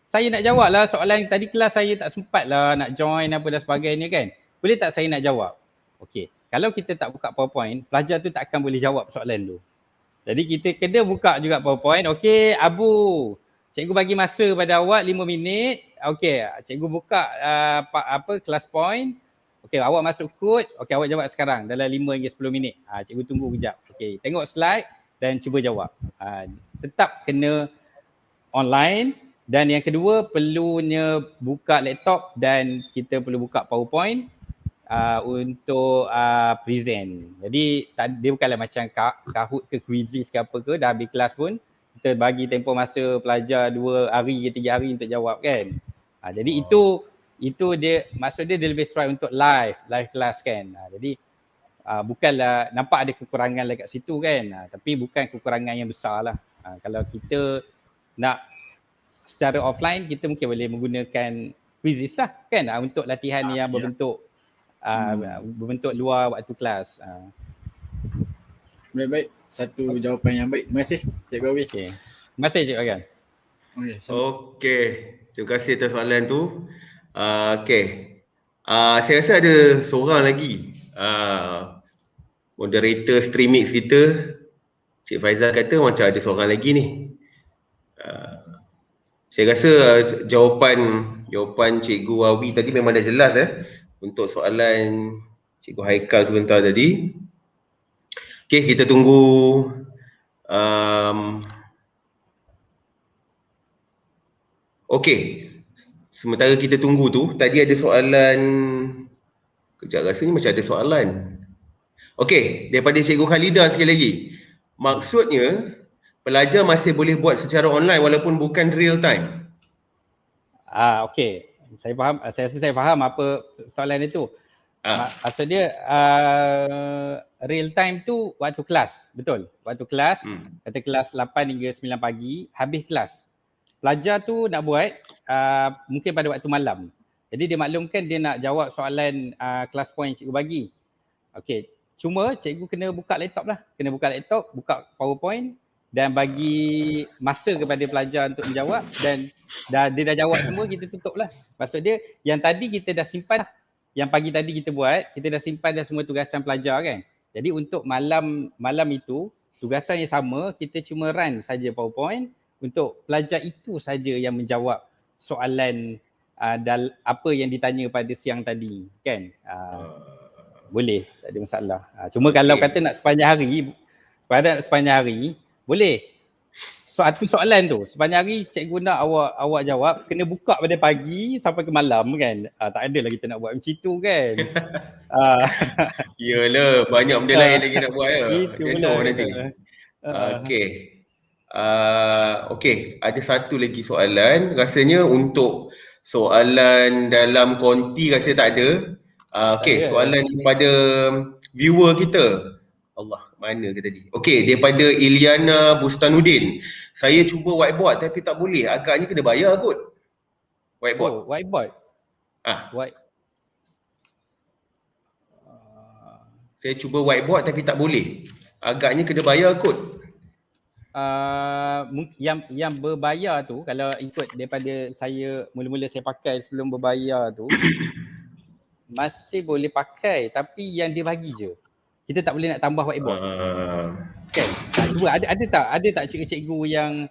saya nak jawab lah soalan tadi kelas saya tak sempat lah nak join apa dan sebagainya kan. Boleh tak saya nak jawab? Okey, kalau kita tak buka PowerPoint, pelajar tu tak akan boleh jawab soalan tu. Jadi kita kena buka juga PowerPoint. Okey, Abu. Cikgu bagi masa pada awak 5 minit. Okey, cikgu buka class point. Okey, awak masuk kod. Okey, awak jawab sekarang dalam 5 hingga 10 minit. Cikgu tunggu kejap. Okey, tengok slide dan cuba jawab. Tetap kena online. Dan yang kedua, perlunya buka laptop dan kita perlu buka PowerPoint untuk present. Jadi dia bukanlah macam Kahoot ke quizzes ke apa ke, dah habis kelas pun kita bagi tempoh masa pelajar 2 hari ke 3 hari untuk jawab kan. Jadi itu dia, maksud dia lebih sesuai untuk live class kan. Jadi bukanlah nampak ada kekurangan dekat situ kan, tapi bukan kekurangan yang besar lah. Kalau kita nak secara offline, kita mungkin boleh menggunakan quizzes lah kan, untuk latihan yang berbentuk luar waktu kelas.
Baik. Satu jawapan yang baik. Terima kasih Cikgu Awi.
Okay. Terima kasih Cikgu Agan.
Okey. Terima kasih atas soalan tu. Okey. Saya rasa ada seorang lagi. Moderator Streamix kita, Cik Faizal kata macam ada seorang lagi ni. Saya rasa jawapan Cikgu Awi tadi memang dah jelas untuk soalan Cikgu Haikal sebentar tadi. Okey, kita tunggu okey. Sementara kita tunggu tu, tadi ada soalan, kejap rasanya macam ada soalan. Okey, daripada Cikgu Khalidah sekali lagi. Maksudnya pelajar masih boleh buat secara online walaupun bukan real time.
Okey. Saya faham, saya rasa saya faham apa soalan itu. Maksud dia real time tu waktu kelas, betul? Waktu kelas, kata kelas 8 hingga 9 pagi, habis kelas. Pelajar tu nak buat mungkin pada waktu malam. Jadi dia maklumkan dia nak jawab soalan kelas point cikgu bagi. Okey, cuma cikgu kena buka laptop lah. Kena buka laptop, buka PowerPoint dan bagi masa kepada pelajar untuk menjawab, dan dia dah jawab semua, kita tutup lah. Maksud dia yang tadi kita dah simpan, yang pagi tadi kita buat, kita dah simpan dah semua tugasan pelajar kan. Jadi untuk malam itu, tugasan yang sama, kita cuma run saja PowerPoint untuk pelajar itu saja yang menjawab soalan apa yang ditanya pada siang tadi kan. Boleh, tak ada masalah. Cuma kalau kata nak sepanjang hari, boleh. Satu soalan tu, sepanjang hari cikgu nak awak jawab, kena buka pada pagi sampai ke malam kan. Tak adalah kita nak buat macam tu kan.
Yalah, banyak benda lain lagi nak buat ya.
Itulah
nanti. Okey. Okey, ada satu lagi soalan. Rasanya untuk soalan dalam konti rasa tak ada. Okey, soalan daripada viewer kita. Allah, mana ke tadi? Okey, daripada Iliana Bustanuddin. Saya cuba whiteboard tapi tak boleh. Agaknya kena bayar kot. Whiteboard.
Whiteboard.
Saya cuba whiteboard tapi tak boleh. Agaknya kena bayar kot.
Yang berbayar tu, kalau ikut daripada saya mula-mula saya pakai sebelum berbayar tu, masih boleh pakai, tapi yang dia bagi je. Kita tak boleh nak tambah whiteboard. Kan? Cuba ada tak cikgu-cikgu yang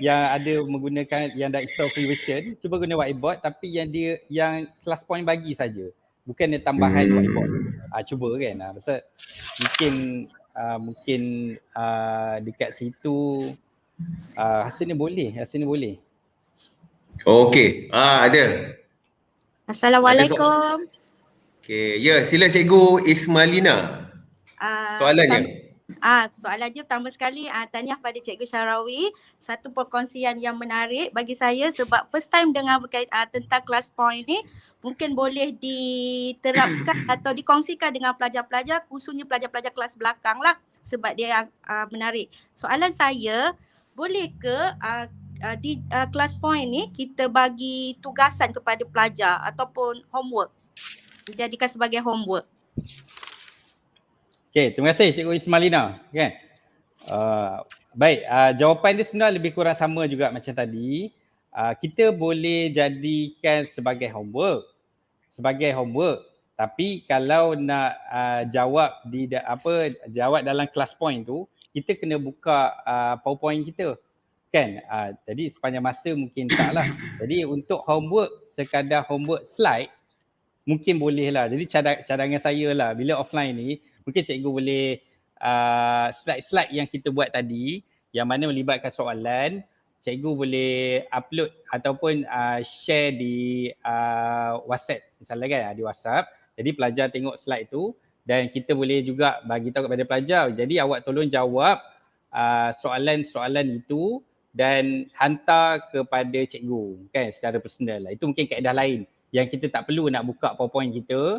ada menggunakan yang dah install free version, cuba guna whiteboard tapi yang class point bagi saja. Bukan ada tambahan whiteboard. Cuba kan. Pasal mungkin dekat situ rasanya boleh.
Okey. Ada.
Assalamualaikum.
Okey, ya, sila Cikgu Ismalina. Soalannya.
Soalannya pertama sekali tahniah pada Cikgu Syarawi. Satu perkongsian yang menarik bagi saya sebab first time dengar berkaitan tentang class point ni. Mungkin boleh diterapkan atau dikongsikan dengan pelajar-pelajar, khususnya pelajar-pelajar kelas belakang lah, sebab dia menarik. Soalan saya, boleh ke di class point ni kita bagi tugasan kepada pelajar ataupun homework, dijadikan sebagai homework?
Okey, terima kasih Cikgu Ismalina kan. Baik, jawapan dia sebenarnya lebih kurang sama juga macam tadi. Kita boleh jadikan sebagai homework. Tapi kalau nak jawab jawab dalam class point tu, kita kena buka PowerPoint kita kan. Jadi sepanjang masa mungkin tak lah. Jadi untuk homework, sekadar homework slide mungkin boleh lah. Jadi cadangan saya lah, bila offline ni mungkin cikgu boleh slide-slide yang kita buat tadi yang mana melibatkan soalan, cikgu boleh upload ataupun share di WhatsApp misalnya kan, di WhatsApp. Jadi pelajar tengok slide tu dan kita boleh juga bagi tahu kepada pelajar, jadi awak tolong jawab soalan-soalan itu dan hantar kepada cikgu kan secara personal lah. Itu mungkin kaedah lain yang kita tak perlu nak buka PowerPoint kita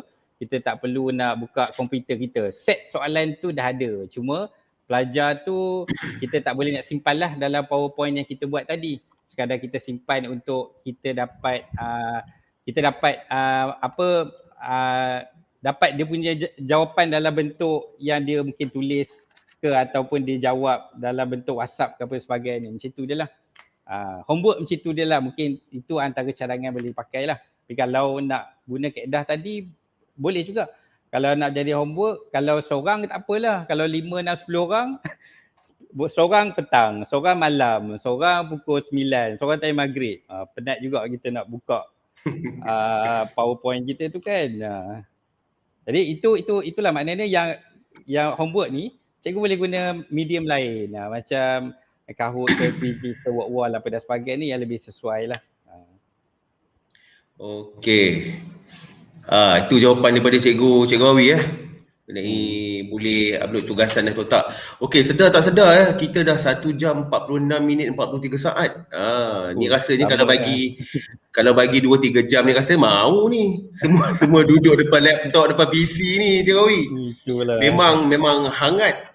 tak perlu nak buka komputer kita. Set soalan tu dah ada. Cuma pelajar tu kita tak boleh nak simpan lah dalam PowerPoint yang kita buat tadi. Sekadar kita simpan untuk kita dapat dapat dia punya jawapan dalam bentuk yang dia mungkin tulis ke ataupun dia jawab dalam bentuk WhatsApp ke apa sebagainya. Macam tu je lah. Homework macam tu je lah. Mungkin itu antara cadangan boleh pakai lah. Tapi kalau nak guna kaedah tadi, boleh juga. Kalau nak jadi homework, kalau seorang tak apalah. Kalau 5, 6, 10 orang, seorang petang, seorang malam, seorang pukul 9, seorang time maghrib. Penat juga kita nak buka PowerPoint kita tu kan. Jadi itulah maknanya yang homework ni cikgu boleh guna medium lain macam Kahoot ke quiz ke wall apa dan sebagainya ni yang lebih sesuai lah.
Okey. Itu jawapan daripada Cikgu Awi mengenai boleh upload tugasan atau tak. Okey, sedar tak sedar kita dah 1 jam 46 minit 43 saat. Ni rasanya kalau bagi 2-3 jam ni rasa mau ni. Semua duduk depan laptop, depan PC ni Cikgu Awi.
Itulah.
Memang hangat.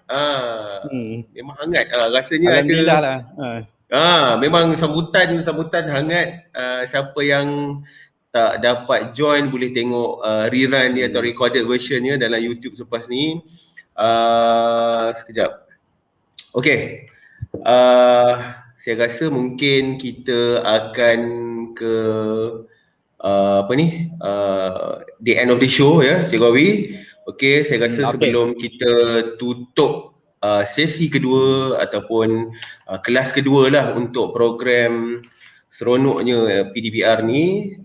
Memang hangat. Rasanya
alhamdulillah
ada
lah.
Memang sambutan hangat. Siapa yang tak dapat join boleh tengok rerun ni atau recorded version ni dalam YouTube selepas ni. Sekejap. Okey. Saya rasa mungkin kita akan ke the end of the show Cikgu Awi. Okey, saya rasa sebelum kita tutup sesi kedua ataupun kelas kedua lah untuk program seronoknya PDBR ni,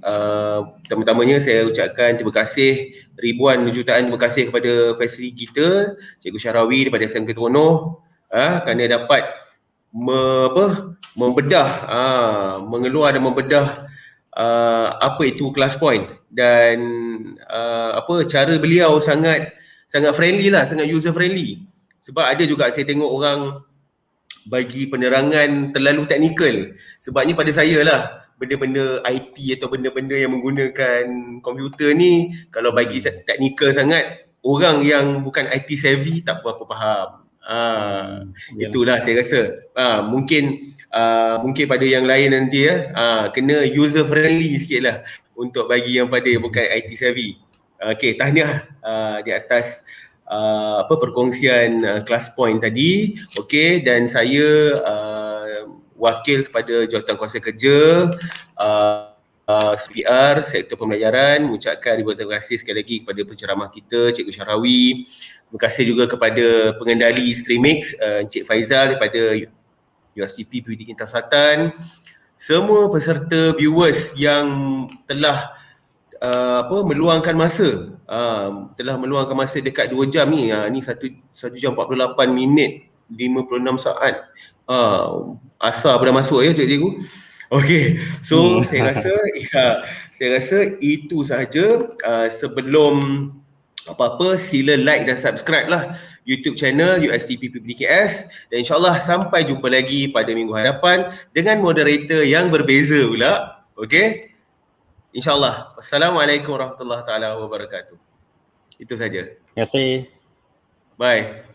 pertama-tamanya saya ucapkan terima kasih ribuan jutaan terima kasih kepada fasiliti kita Cikgu Syahrawi daripada SMK Terengganu kerana dapat mengeluar dan membedah apa itu class point dan cara beliau sangat friendly lah, sangat user friendly. Sebab ada juga saya tengok orang bagi penerangan terlalu teknikal. Sebabnya pada saya lah benda-benda IT atau benda-benda yang menggunakan komputer ni kalau bagi teknikal sangat, orang yang bukan IT savvy tak berapa faham. Itulah saya rasa. Mungkin pada yang lain nanti kena user friendly sikit lah untuk bagi yang pada bukan IT savvy. Okey, tahniah di atas perkongsian class point tadi. Okey, dan saya wakil kepada Jawatankuasa Kerja CPR Sektor Pembelajaran mengucapkan ribuan terima kasih sekali lagi kepada penceramah kita Cikgu Syahrawi. Terima kasih juga kepada pengendali Streamix Encik Faizal daripada USTP PUBG Intan Selatan. Semua peserta viewers yang telah meluangkan masa dekat 2 jam ni. Ni 1 jam 48 minit 56 saat. Asal pada masuk cikgu. Okey. So saya rasa itu sahaja. Sebelum apa-apa sila like dan subscribe lah YouTube channel USTP PBDKS dan insyaAllah sampai jumpa lagi pada minggu hadapan dengan moderator yang berbeza pula. Okey. InsyaAllah. Wassalamualaikum warahmatullahi wabarakatuh. Itu saja.
Terima kasih.
Bye.